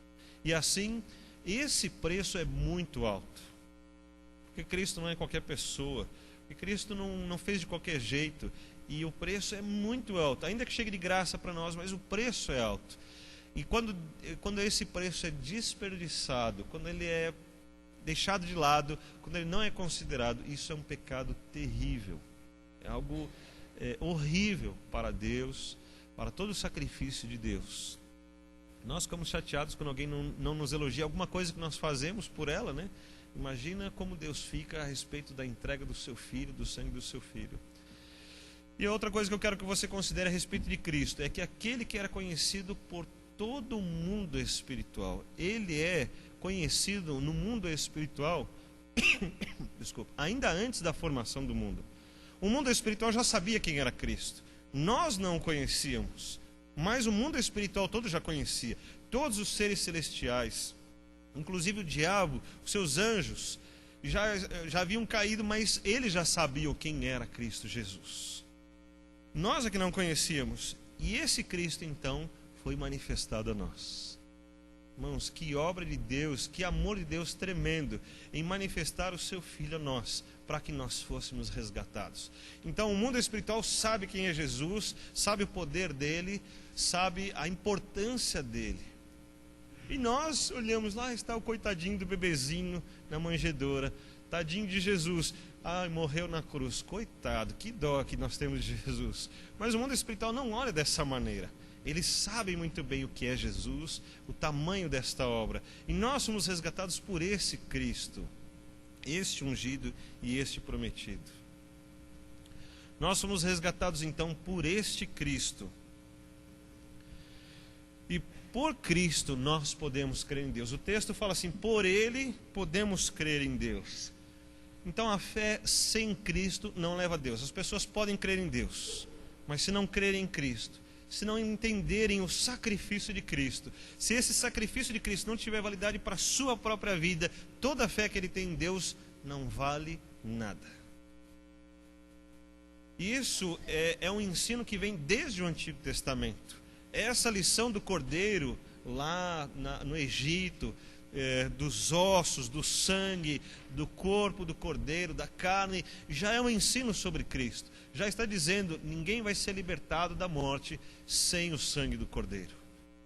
E assim, esse preço é muito alto, porque Cristo não é qualquer pessoa, porque Cristo não fez de qualquer jeito, e o preço é muito alto, ainda que chegue de graça para nós, mas o preço é alto. E quando esse preço é desperdiçado, quando ele é deixado de lado, quando ele não é considerado, isso é um pecado terrível. É algo horrível para Deus, para todo o sacrifício de Deus. Nós ficamos chateados quando alguém não nos elogia alguma coisa que nós fazemos por ela, né? Imagina como Deus fica a respeito da entrega do seu filho, do sangue do seu filho. E outra coisa que eu quero que você considere a respeito de Cristo é que aquele que era conhecido por todo o mundo espiritual, ele é conhecido no mundo espiritual desculpa, ainda antes da formação do mundo. O mundo espiritual já sabia quem era Cristo. Nós não o conhecíamos, mas o mundo espiritual todo já conhecia. Todos os seres celestiais, inclusive o diabo, os seus anjos, já haviam caído, mas eles já sabiam quem era Cristo Jesus. Nós é que não conhecíamos. E esse Cristo, então, foi manifestado a nós. Irmãos, que obra de Deus, que amor de Deus tremendo em manifestar o seu Filho a nós, para que nós fôssemos resgatados. Então o mundo espiritual sabe quem é Jesus, sabe o poder dele, sabe a importância dele. E nós olhamos lá, está o coitadinho do bebezinho na manjedoura, tadinho de Jesus, ai, morreu na cruz, coitado, que dó que nós temos de Jesus. Mas o mundo espiritual não olha dessa maneira. Eles sabem muito bem o que é Jesus, o tamanho desta obra. E nós somos resgatados por esse Cristo, este ungido e este prometido. Nós somos resgatados então por este Cristo. E por Cristo nós podemos crer em Deus. O texto fala assim: por Ele podemos crer em Deus. Então a fé sem Cristo não leva a Deus. As pessoas podem crer em Deus, mas se não crerem em Cristo, se não entenderem o sacrifício de Cristo, se esse sacrifício de Cristo não tiver validade para a sua própria vida, toda a fé que ele tem em Deus não vale nada. Isso é um ensino que vem desde o Antigo Testamento. Essa lição do cordeiro lá no Egito, dos ossos, do sangue, do corpo do cordeiro, da carne, já é um ensino sobre Cristo. Já está dizendo, ninguém vai ser libertado da morte sem o sangue do cordeiro.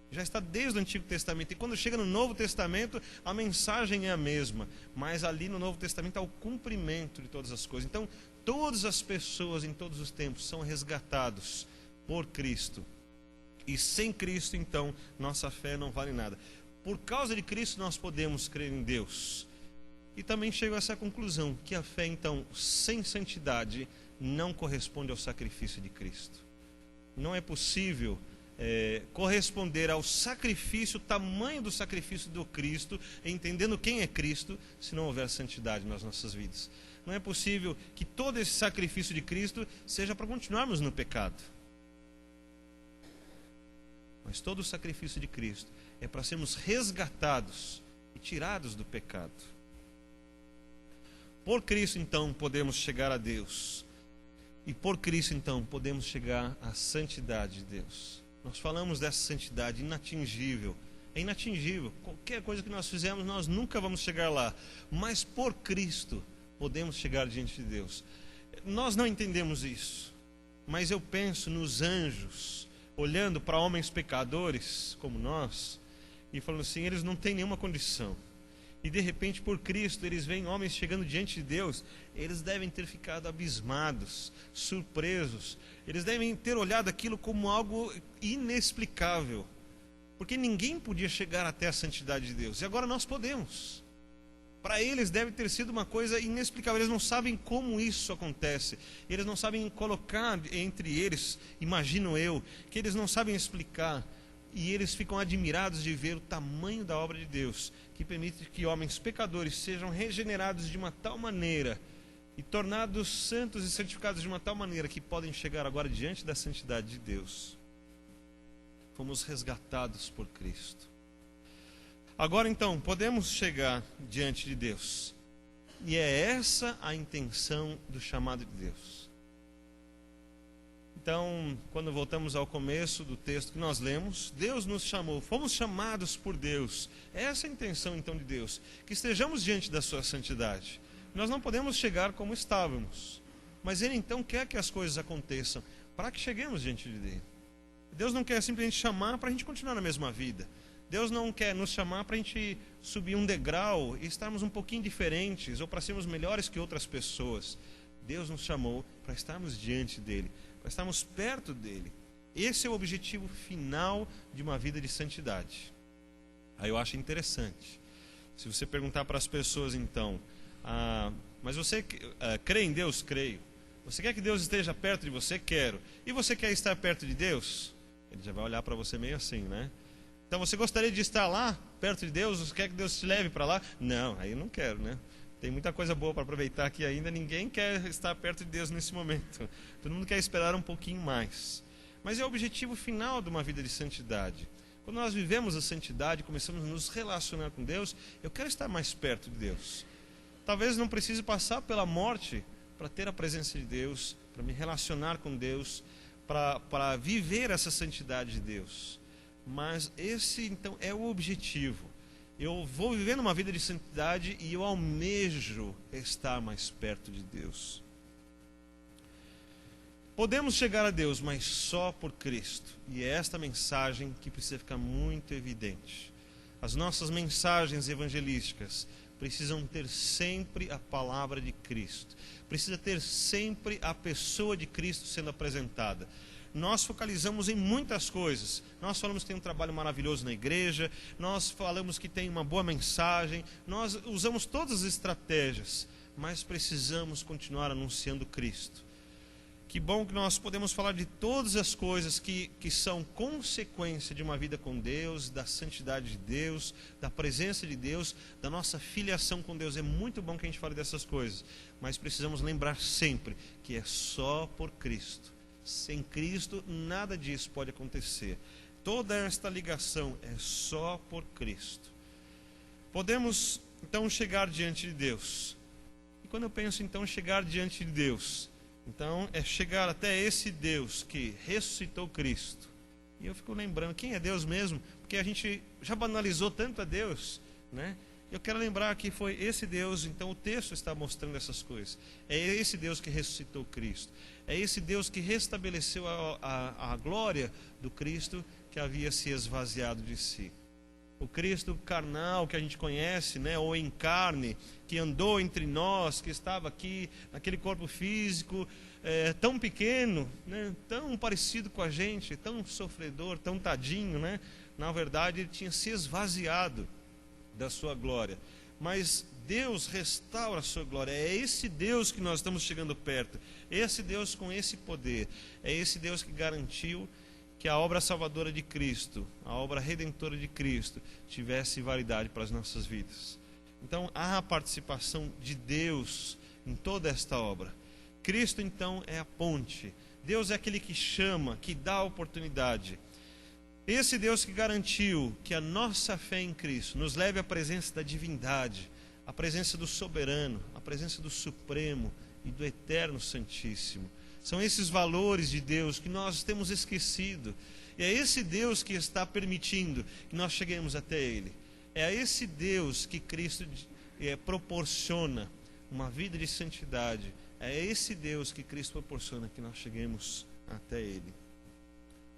Já está desde o Antigo Testamento. E quando chega no Novo Testamento, a mensagem é a mesma, mas ali no Novo Testamento há o cumprimento de todas as coisas. Então, todas as pessoas em todos os tempos são resgatados por Cristo. E sem Cristo, então, nossa fé não vale nada. Por causa de Cristo nós podemos crer em Deus. E também chego a essa conclusão, que a fé então sem santidade não corresponde ao sacrifício de Cristo. Não é possível corresponder ao sacrifício, o tamanho do sacrifício do Cristo, entendendo quem é Cristo, se não houver santidade nas nossas vidas. Não é possível que todo esse sacrifício de Cristo seja para continuarmos no pecado. Mas todo o sacrifício de Cristo é para sermos resgatados e tirados do pecado. Por Cristo, então, podemos chegar a Deus. E por Cristo, então, podemos chegar à santidade de Deus. Nós falamos dessa santidade inatingível. É inatingível. Qualquer coisa que nós fizermos, nós nunca vamos chegar lá. Mas por Cristo, podemos chegar diante de Deus. Nós não entendemos isso. Mas eu penso nos anjos, olhando para homens pecadores como nós, e falando assim, eles não têm nenhuma condição. E de repente, por Cristo, eles veem homens chegando diante de Deus, eles devem ter ficado abismados, surpresos. Eles devem ter olhado aquilo como algo inexplicável, porque ninguém podia chegar até a santidade de Deus, e agora nós podemos. Para eles deve ter sido uma coisa inexplicável. Eles não sabem como isso acontece. Eles não sabem colocar entre eles, imagino eu, que eles não sabem explicar. E eles ficam admirados de ver o tamanho da obra de Deus, que permite que homens pecadores sejam regenerados de uma tal maneira e tornados santos e santificados de uma tal maneira que podem chegar agora diante da santidade de Deus. Fomos resgatados por Cristo. Agora então, podemos chegar diante de Deus. E é essa a intenção do chamado de Deus. Então, quando voltamos ao começo do texto que nós lemos, Deus nos chamou, fomos chamados por Deus. Essa é a intenção então de Deus, que estejamos diante da sua santidade. Nós não podemos chegar como estávamos, mas Ele então quer que as coisas aconteçam para que cheguemos diante dele. Deus não quer simplesmente chamar para a gente continuar na mesma vida. Deus não quer nos chamar para a gente subir um degrau e estarmos um pouquinho diferentes ou para sermos melhores que outras pessoas. Deus nos chamou para estarmos diante dele, para estarmos perto dele. Esse é o objetivo final de uma vida de santidade. Aí eu acho interessante. Se você perguntar para as pessoas então, mas você crê em Deus? Creio. Você quer que Deus esteja perto de você? Quero. E você quer estar perto de Deus? Ele já vai olhar para você meio assim, né? Então você gostaria de estar lá, perto de Deus? Você quer que Deus te leve para lá? Não, aí eu não quero, né? Tem muita coisa boa para aproveitar aqui ainda. Ninguém quer estar perto de Deus nesse momento. Todo mundo quer esperar um pouquinho mais. Mas é o objetivo final de uma vida de santidade. Quando nós vivemos a santidade, começamos a nos relacionar com Deus, eu quero estar mais perto de Deus. Talvez não precise passar pela morte para ter a presença de Deus, para me relacionar com Deus, para viver essa santidade de Deus. Mas esse então é o objetivo. Eu vou vivendo uma vida de santidade e eu almejo estar mais perto de Deus. Podemos chegar a Deus, mas só por Cristo. E é esta mensagem que precisa ficar muito evidente. As nossas mensagens evangelísticas precisam ter sempre a palavra de Cristo. Precisa ter sempre a pessoa de Cristo sendo apresentada. Nós focalizamos em muitas coisas. Nós falamos que tem um trabalho maravilhoso na igreja, nós falamos que tem uma boa mensagem, nós usamos todas as estratégias, mas precisamos continuar anunciando Cristo. Que bom que nós podemos falar de todas as coisas que são consequência de uma vida com Deus, da santidade de Deus, da presença de Deus, da nossa filiação com Deus. É muito bom que a gente fale dessas coisas, mas precisamos lembrar sempre que é só por Cristo. Sem Cristo, nada disso pode acontecer. Toda esta ligação é só por Cristo. Podemos, então, chegar diante de Deus. E quando eu penso, então, chegar diante de Deus, então, é chegar até esse Deus que ressuscitou Cristo. E eu fico lembrando, quem é Deus mesmo? Porque a gente já banalizou tanto a Deus, né? Eu quero lembrar que foi esse Deus, então o texto está mostrando essas coisas. É esse Deus que ressuscitou Cristo. É esse Deus que restabeleceu a glória do Cristo que havia se esvaziado de si. O Cristo carnal que a gente conhece, né, ou em carne, que andou entre nós, que estava aqui naquele corpo físico, tão pequeno, né, tão parecido com a gente, tão sofredor, tão tadinho, né? Na verdade, ele tinha se esvaziado da sua glória. Mas Deus restaura a sua glória. É esse Deus que nós estamos chegando perto. Esse Deus com esse poder. É esse Deus que garantiu que a obra salvadora de Cristo, a obra redentora de Cristo, tivesse validade para as nossas vidas. Então há a participação de Deus em toda esta obra. Cristo então é a ponte. Deus é aquele que chama, que dá a oportunidade. Esse Deus que garantiu que a nossa fé em Cristo nos leve à presença da divindade, à presença do soberano, à presença do supremo e do eterno santíssimo. São esses valores de Deus que nós temos esquecido. E é esse Deus que está permitindo que nós cheguemos até Ele. É a esse Deus que Cristo proporciona uma vida de santidade. É esse Deus que Cristo proporciona que nós cheguemos até Ele.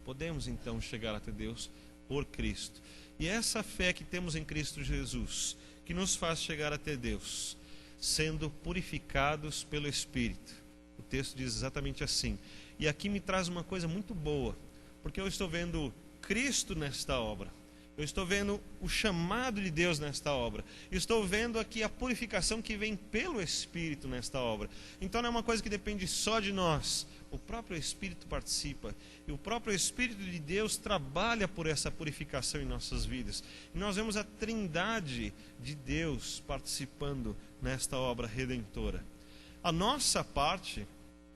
Podemos então chegar até Deus por Cristo. E essa fé que temos em Cristo Jesus, que nos faz chegar até Deus, sendo purificados pelo Espírito. O texto diz exatamente assim. E aqui me traz uma coisa muito boa, porque eu estou vendo Cristo nesta obra. Eu estou vendo o chamado de Deus nesta obra. Eu estou vendo aqui a purificação que vem pelo Espírito nesta obra. Então não é uma coisa que depende só de nós. O próprio Espírito participa. E o próprio Espírito de Deus trabalha por essa purificação em nossas vidas. E nós vemos a trindade de Deus participando nesta obra redentora. A nossa parte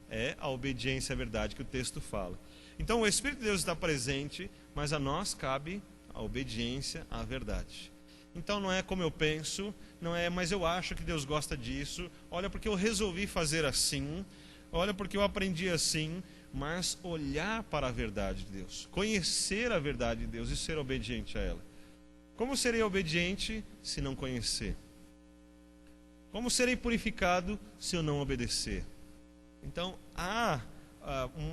é a obediência à verdade que o texto fala. Então o Espírito de Deus está presente, mas a nós cabe a obediência à verdade. Então não é como eu penso, não é, mas eu acho que Deus gosta disso. Olha, porque eu resolvi fazer assim. Olha, porque eu aprendi assim. Mas olhar para a verdade de Deus, conhecer a verdade de Deus e ser obediente a ela. Como serei obediente se não conhecer? Como serei purificado se eu não obedecer? Então há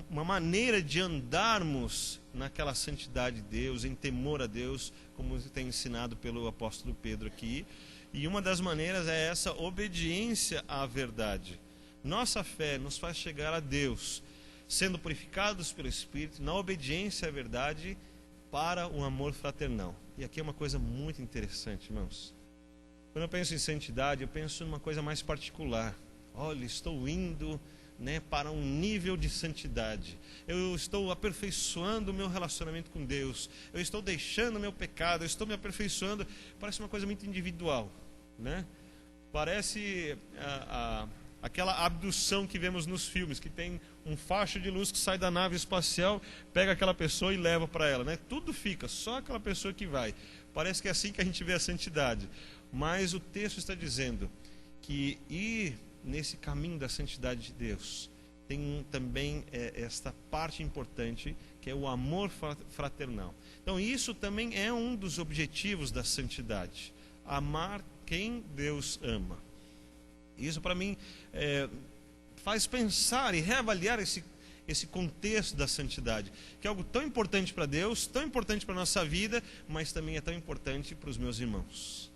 uma maneira de andarmos naquela santidade de Deus, em temor a Deus, como tem ensinado pelo apóstolo Pedro aqui. E uma das maneiras é essa obediência à verdade. Nossa fé nos faz chegar a Deus, sendo purificados pelo Espírito, na obediência à verdade, para o amor fraternal. E aqui é uma coisa muito interessante, irmãos. Quando eu penso em santidade, eu penso numa coisa mais particular. Olha, estou indo, para um nível de santidade. Eu estou aperfeiçoando o meu relacionamento com Deus. Eu estou deixando o meu pecado, eu estou me aperfeiçoando. Parece uma coisa muito individual, Parece aquela abdução que vemos nos filmes, que tem um facho de luz que sai da nave espacial, pega aquela pessoa e leva para ela, Tudo fica, só aquela pessoa que vai. Parece que é assim que a gente vê a santidade. Mas o texto está dizendo que ir nesse caminho da santidade de Deus tem também esta parte importante, que é o amor fraternal. Então isso também é um dos objetivos da santidade, amar quem Deus ama. Isso para mim faz pensar e reavaliar esse contexto da santidade, que é algo tão importante para Deus, tão importante para a nossa vida, mas também é tão importante para os meus irmãos.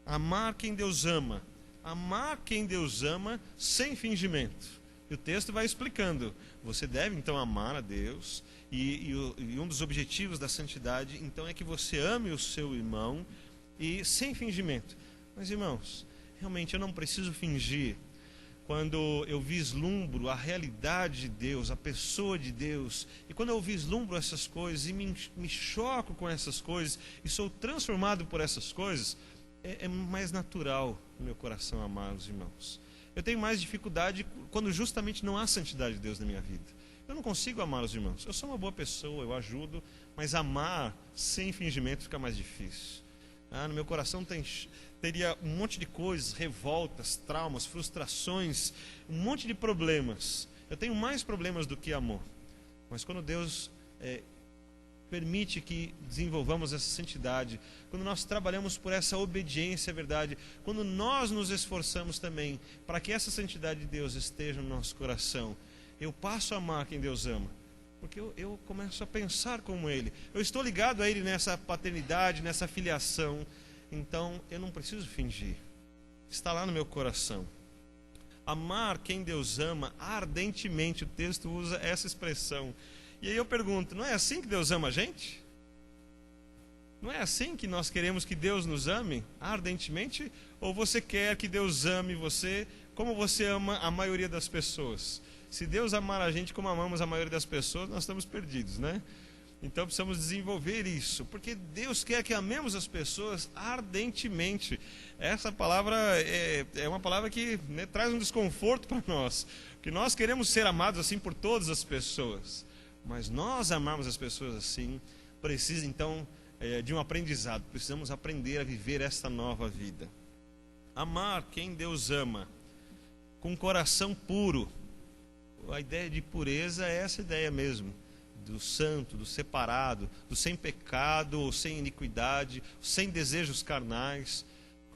Amar quem Deus ama. Amar quem Deus ama sem fingimento. E o texto vai explicando. Você deve então amar a Deus. E um dos objetivos da santidade então é que você ame o seu irmão e sem fingimento. Mas irmãos, realmente eu não preciso fingir. Quando eu vislumbro a realidade de Deus, a pessoa de Deus, e quando eu vislumbro essas coisas e me choco com essas coisas e sou transformado por essas coisas, é mais natural no meu coração amar os irmãos. Eu tenho mais dificuldade quando justamente não há santidade de Deus na minha vida. Eu não consigo amar os irmãos. Eu sou uma boa pessoa, eu ajudo, mas amar sem fingimento fica mais difícil. No meu coração teria um monte de coisas, revoltas, traumas, frustrações, um monte de problemas. Eu tenho mais problemas do que amor. Mas quando Deus permite que desenvolvamos essa santidade, quando nós trabalhamos por essa obediência à verdade, quando nós nos esforçamos também para que essa santidade de Deus esteja no nosso coração, eu passo a amar quem Deus ama, porque eu começo a pensar como Ele, eu estou ligado a Ele nessa paternidade, nessa filiação, então eu não preciso fingir, está lá no meu coração. Amar quem Deus ama ardentemente, o texto usa essa expressão. E aí eu pergunto, não é assim que Deus ama a gente? Não é assim que nós queremos que Deus nos ame ardentemente? Ou você quer que Deus ame você como você ama a maioria das pessoas? Se Deus amar a gente como amamos a maioria das pessoas, nós estamos perdidos, Então precisamos desenvolver isso, porque Deus quer que amemos as pessoas ardentemente. Essa palavra é uma palavra que traz um desconforto para nós, porque nós queremos ser amados assim por todas as pessoas. Mas nós amarmos as pessoas assim, precisa então de um aprendizado. Precisamos aprender a viver esta nova vida. Amar quem Deus ama, com um coração puro. A ideia de pureza é essa ideia mesmo, do santo, do separado, do sem pecado, sem iniquidade, sem desejos carnais,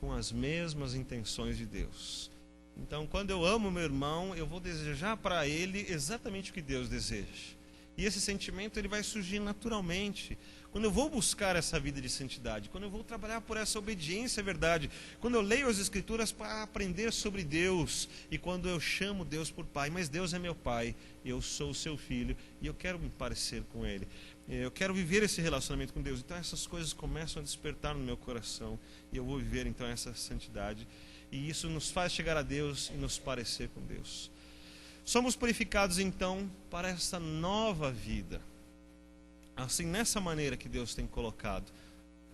com as mesmas intenções de Deus. Então, quando eu amo meu irmão, eu vou desejar para ele exatamente o que Deus deseja. E esse sentimento ele vai surgir naturalmente. Quando eu vou buscar essa vida de santidade, quando eu vou trabalhar por essa obediência à verdade, quando eu leio as Escrituras para aprender sobre Deus, e quando eu chamo Deus por Pai, mas Deus é meu Pai, eu sou o seu filho, e eu quero me parecer com Ele. Eu quero viver esse relacionamento com Deus. Então essas coisas começam a despertar no meu coração, e eu vou viver então essa santidade. E isso nos faz chegar a Deus e nos parecer com Deus. Somos purificados então para essa nova vida. Assim, nessa maneira que Deus tem colocado,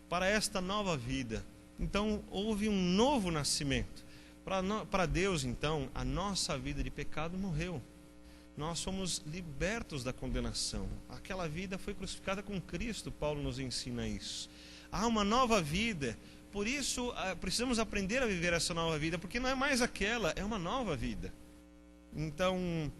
para esta nova vida. Então, houve um novo nascimento. Para Deus, então, a nossa vida de pecado morreu. Nós fomos libertos da condenação. Aquela vida foi crucificada com Cristo, Paulo nos ensina isso. Há uma nova vida, por isso precisamos aprender a viver essa nova vida, porque não é mais aquela, é uma nova vida. Então,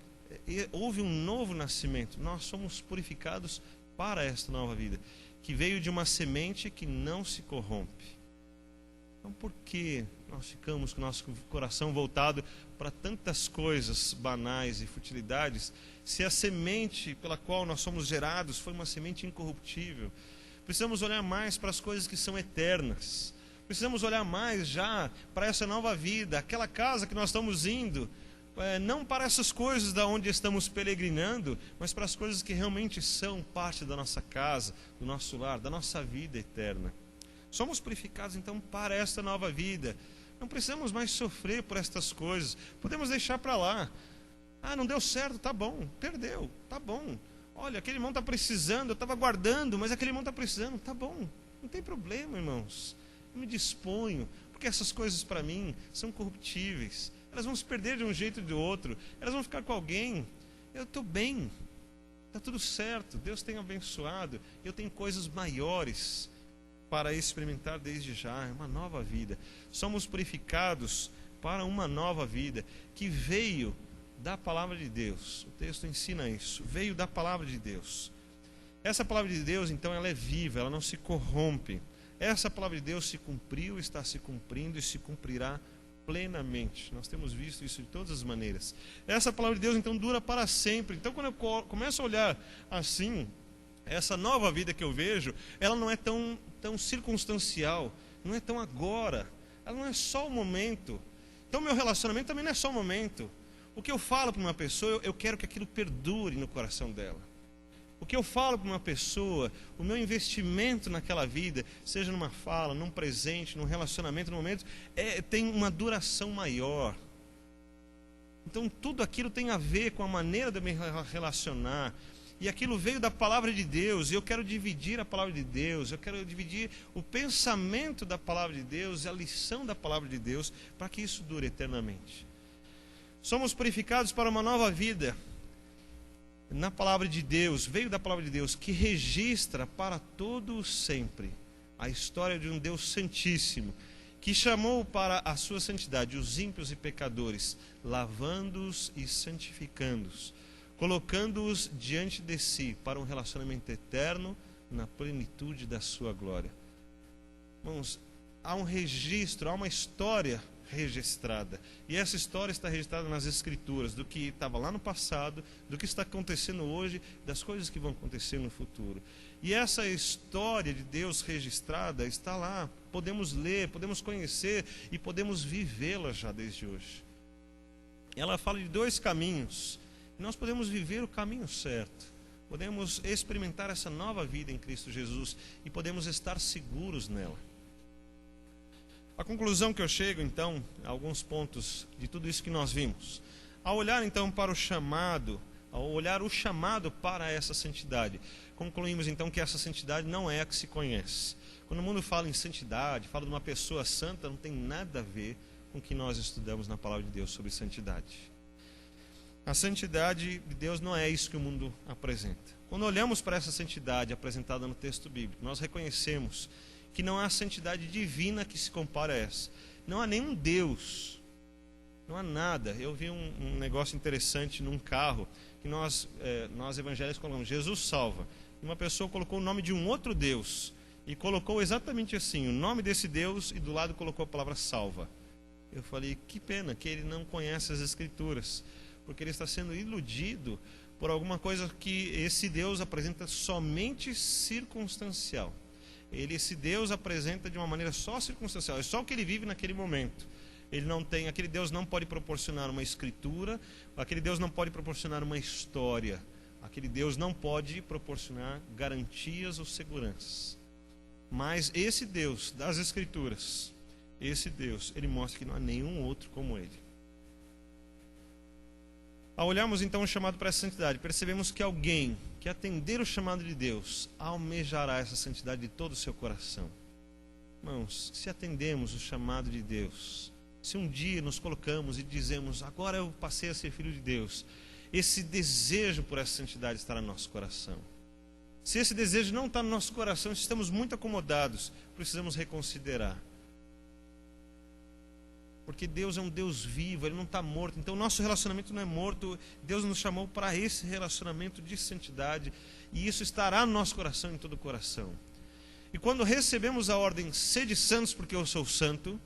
houve um novo nascimento. Nós somos purificados para esta nova vida, que veio de uma semente que não se corrompe. Então, por que nós ficamos com o nosso coração voltado para tantas coisas banais e futilidades, se a semente pela qual nós somos gerados foi uma semente incorruptível? Precisamos olhar mais para as coisas que são eternas. Precisamos olhar mais já para essa nova vida, aquela casa que nós estamos indo, não para essas coisas da onde estamos peregrinando, mas para as coisas que realmente são parte da nossa casa, do nosso lar, da nossa vida eterna. Somos purificados então para esta nova vida. Não precisamos mais sofrer por estas coisas. Podemos deixar para lá. Ah, não deu certo, tá bom. Perdeu, tá bom. Olha, aquele irmão está precisando, eu estava aguardando, mas aquele irmão está precisando, tá bom. Não tem problema, irmãos. Eu me disponho, porque essas coisas para mim são corruptíveis. Elas vão se perder de um jeito ou de outro. Elas vão ficar com alguém. Eu estou bem. Está tudo certo. Deus tem abençoado. Eu tenho coisas maiores para experimentar desde já. É uma nova vida. Somos purificados para uma nova vida que veio da palavra de Deus. O texto ensina isso. Veio da palavra de Deus. Essa palavra de Deus, então, ela é viva, ela não se corrompe. Essa palavra de Deus se cumpriu, está se cumprindo e se cumprirá plenamente. Nós temos visto isso de todas as maneiras. Essa palavra de Deus, então, dura para sempre. Então, quando eu começo a olhar assim, essa nova vida que eu vejo, ela não é tão circunstancial, não é tão agora, ela não é só o momento. Então, meu relacionamento também não é só o momento. O que eu falo para uma pessoa, eu quero que aquilo perdure no coração dela. O que eu falo para uma pessoa, o meu investimento naquela vida, seja numa fala, num presente, num relacionamento, num momento, tem uma duração maior. Então tudo aquilo tem a ver com a maneira de me relacionar. E aquilo veio da palavra de Deus, e eu quero dividir a palavra de Deus, eu quero dividir o pensamento da palavra de Deus, a lição da palavra de Deus, para que isso dure eternamente. Somos purificados para uma nova vida. Na palavra de Deus, veio da palavra de Deus, que registra para todo sempre a história de um Deus santíssimo, que chamou para a sua santidade os ímpios e pecadores, lavando-os e santificando-os, colocando-os diante de si para um relacionamento eterno na plenitude da sua glória. Irmãos, há um registro, há uma história registrada, e essa história está registrada nas Escrituras, do que estava lá no passado, do que está acontecendo hoje, das coisas que vão acontecer no futuro. E essa história de Deus registrada está lá, podemos ler, podemos conhecer e podemos vivê-la já desde hoje. Ela fala de dois caminhos, e nós podemos viver o caminho certo, podemos experimentar essa nova vida em Cristo Jesus e podemos estar seguros nela. A conclusão que eu chego, então, a alguns pontos de tudo isso que nós vimos. Ao olhar, então, para o chamado, ao olhar o chamado para essa santidade, concluímos, então, que essa santidade não é a que se conhece. Quando o mundo fala em santidade, fala de uma pessoa santa, não tem nada a ver com o que nós estudamos na palavra de Deus sobre santidade. A santidade de Deus não é isso que o mundo apresenta. Quando olhamos para essa santidade apresentada no texto bíblico, nós reconhecemos que não há santidade divina que se compare a essa. Não há nenhum Deus, não há nada. Eu vi um negócio interessante num carro, que nós evangélicos colocamos, Jesus salva. E uma pessoa colocou o nome de um outro Deus, e colocou exatamente assim, o nome desse Deus, e do lado colocou a palavra salva. Eu falei, que pena que ele não conhece as Escrituras, porque ele está sendo iludido por alguma coisa que esse Deus apresenta somente circunstancial. Esse Deus apresenta de uma maneira só circunstancial, é só o que ele vive naquele momento. Ele não tem, aquele Deus não pode proporcionar uma escritura, aquele Deus não pode proporcionar uma história, aquele Deus não pode proporcionar garantias ou seguranças. Mas esse Deus das Escrituras, esse Deus, ele mostra que não há nenhum outro como ele. Ao olharmos então o chamado para essa santidade, percebemos que alguém que atender o chamado de Deus almejará essa santidade de todo o seu coração. Irmãos, se atendemos o chamado de Deus, se um dia nos colocamos e dizemos, agora eu passei a ser filho de Deus, esse desejo por essa santidade estará no nosso coração. Se esse desejo não está no nosso coração, se estamos muito acomodados, precisamos reconsiderar. Porque Deus é um Deus vivo, Ele não está morto. Então o nosso relacionamento não é morto. Deus nos chamou para esse relacionamento de santidade. E isso estará no nosso coração, em todo o coração. E quando recebemos a ordem, sede santos porque eu sou santo,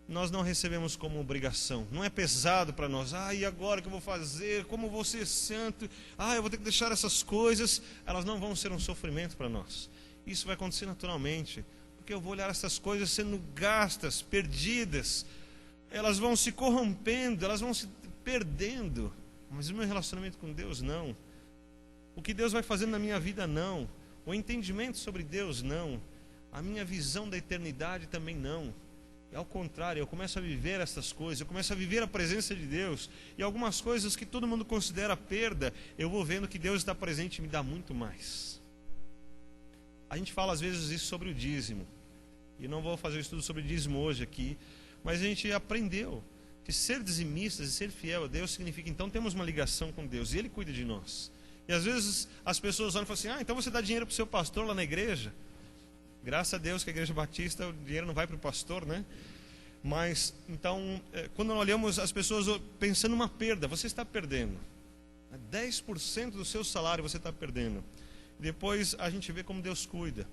nós não recebemos como obrigação. Não é pesado para nós. E agora o que eu vou fazer? Como eu vou ser santo? Eu vou ter que deixar essas coisas. Elas não vão ser um sofrimento para nós. Isso vai acontecer naturalmente. Porque eu vou olhar essas coisas sendo gastas, perdidas, elas vão se corrompendo, elas vão se perdendo, mas o meu relacionamento com Deus não, o que Deus vai fazendo na minha vida não, o entendimento sobre Deus não, A minha visão da eternidade também não. E ao contrário, eu começo a viver essas coisas, eu começo a viver a presença de Deus. E algumas coisas que todo mundo considera perda, eu vou vendo que Deus está presente e me dá muito mais. A gente fala às vezes isso sobre o dízimo. E não vou fazer um estudo sobre dízimo hoje aqui, mas a gente aprendeu que ser dizimistas e ser fiel a Deus significa, então, temos uma ligação com Deus e Ele cuida de nós. E às vezes as pessoas olham e falam assim, então você dá dinheiro para o seu pastor lá na igreja? Graças a Deus que a Igreja Batista, o dinheiro não vai para o pastor, né? Mas, então, quando nós olhamos as pessoas pensando numa perda, você está perdendo. 10% do seu salário você está perdendo. Depois a gente vê como Deus cuida.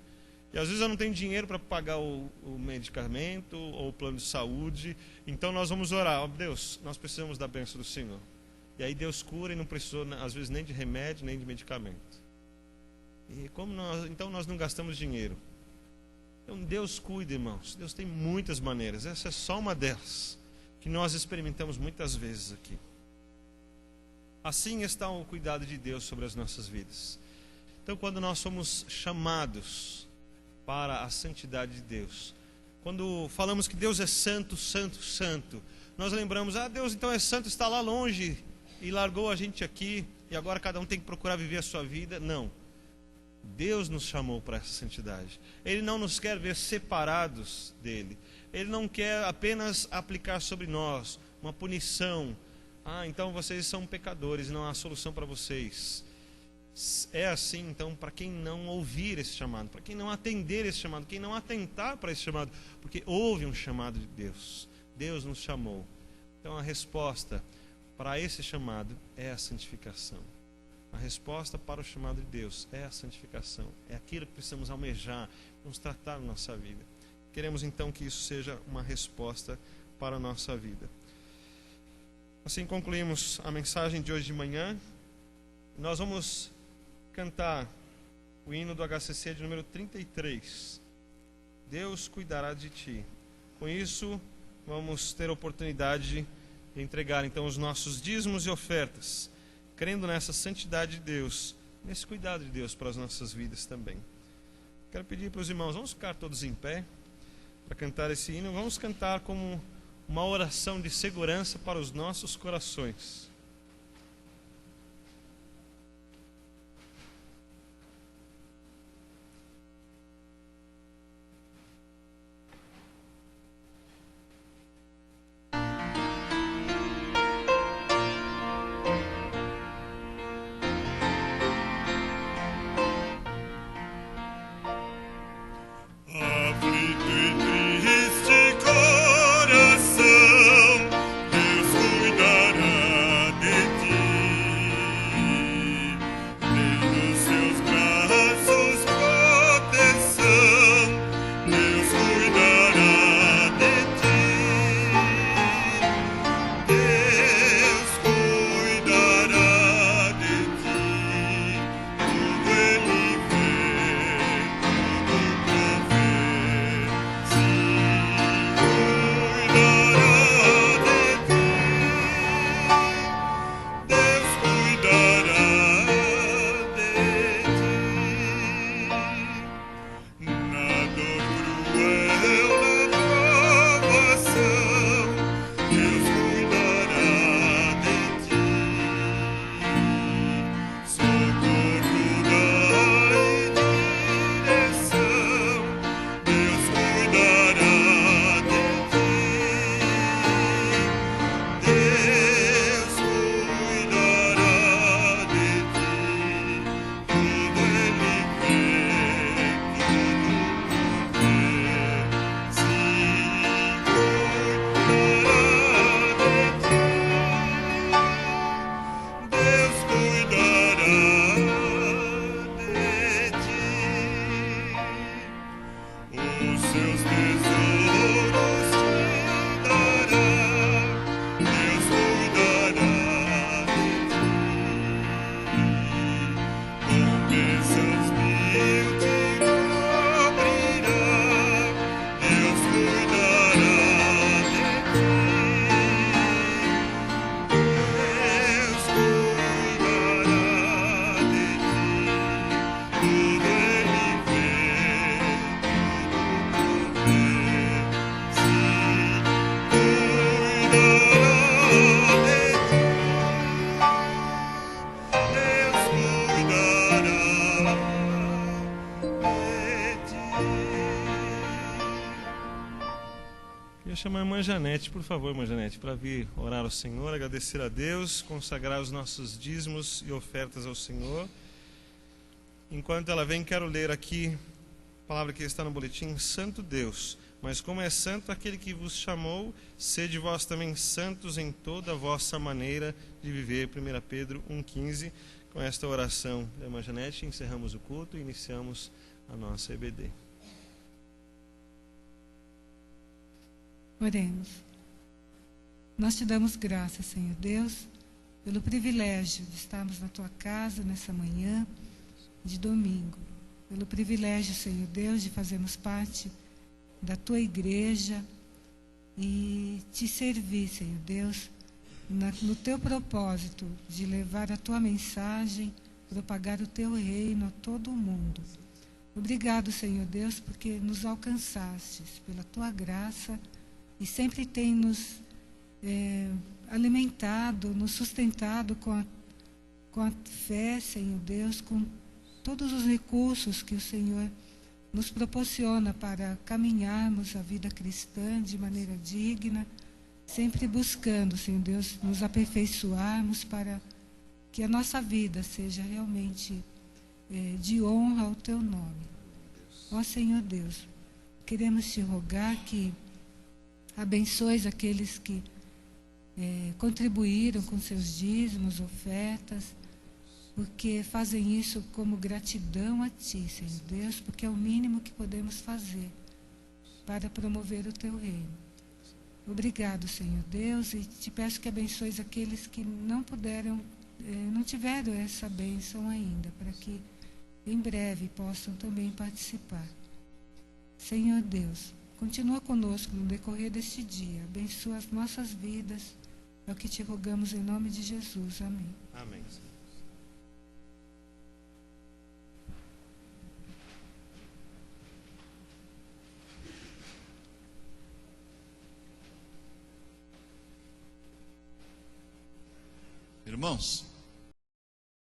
E às vezes eu não tenho dinheiro para pagar o medicamento ou o plano de saúde. Então nós vamos orar. Oh, Deus, nós precisamos da bênção do Senhor. E aí Deus cura e não precisou, às vezes, nem de remédio, nem de medicamento. E então nós não gastamos dinheiro. Então Deus cuida, irmãos. Deus tem muitas maneiras. Essa é só uma delas que nós experimentamos muitas vezes aqui. Assim está o cuidado de Deus sobre as nossas vidas. Então, quando nós somos chamados para a santidade de Deus, quando falamos que Deus é santo, santo, santo, nós lembramos, Deus então é santo, está lá longe e largou a gente aqui e agora cada um tem que procurar viver a sua vida. Não. Deus nos chamou para essa santidade. Ele não nos quer ver separados dele. Ele não quer apenas aplicar sobre nós uma punição. Então vocês são pecadores, não há solução para vocês. É assim, então, para quem não ouvir esse chamado, para quem não atender esse chamado, quem não atentar para esse chamado, porque houve um chamado de Deus. Deus nos chamou. Então a resposta para esse chamado é a santificação. A resposta para o chamado de Deus é a santificação. É aquilo que precisamos almejar, vamos tratar na nossa vida. Queremos então que isso seja uma resposta para a nossa vida. Assim concluímos a mensagem de hoje de manhã. Nós vamos cantar o hino do HCC de número 33. Deus cuidará de ti. Com isso, vamos ter a oportunidade de entregar então os nossos dízimos e ofertas, crendo nessa santidade de Deus, nesse cuidado de Deus para as nossas vidas também. Quero pedir para os irmãos, vamos ficar todos em pé para cantar esse hino. Vamos cantar como uma oração de segurança para os nossos corações. Deus cuidará chamar a irmã Janete, por favor, irmã Janete, para vir orar ao Senhor, agradecer a Deus, consagrar os nossos dízimos e ofertas ao Senhor. Enquanto ela vem, quero ler aqui a palavra que está no boletim: Santo Deus, mas como é santo aquele que vos chamou, sede vós também santos em toda a vossa maneira de viver. 1 Pedro 1,15. Com esta oração da irmã Janete, encerramos o culto e iniciamos a nossa EBD. Oremos. Nós te damos graças, Senhor Deus, pelo privilégio de estarmos na tua casa nessa manhã de domingo. Pelo privilégio, Senhor Deus, de fazermos parte da tua igreja e te servir, Senhor Deus, no teu propósito de levar a tua mensagem, propagar o teu reino a todo o mundo. Obrigado, Senhor Deus, porque nos alcançastes pela tua graça e sempre tem nos alimentado, nos sustentado com a fé, Senhor Deus, com todos os recursos que o Senhor nos proporciona para caminharmos a vida cristã de maneira digna, sempre buscando, Senhor Deus, nos aperfeiçoarmos para que a nossa vida seja realmente de honra ao teu nome. Ó Senhor Deus, queremos te rogar que abençoes aqueles que contribuíram com seus dízimos, ofertas, porque fazem isso como gratidão a ti, Senhor Deus, porque é o mínimo que podemos fazer para promover o teu reino. Obrigado, Senhor Deus, e te peço que abençoes aqueles que não tiveram essa bênção ainda, para que em breve possam também participar. Senhor Deus, continua conosco no decorrer deste dia, abençoa as nossas vidas, é o que te rogamos em nome de Jesus. Amém. Amém. Irmãos,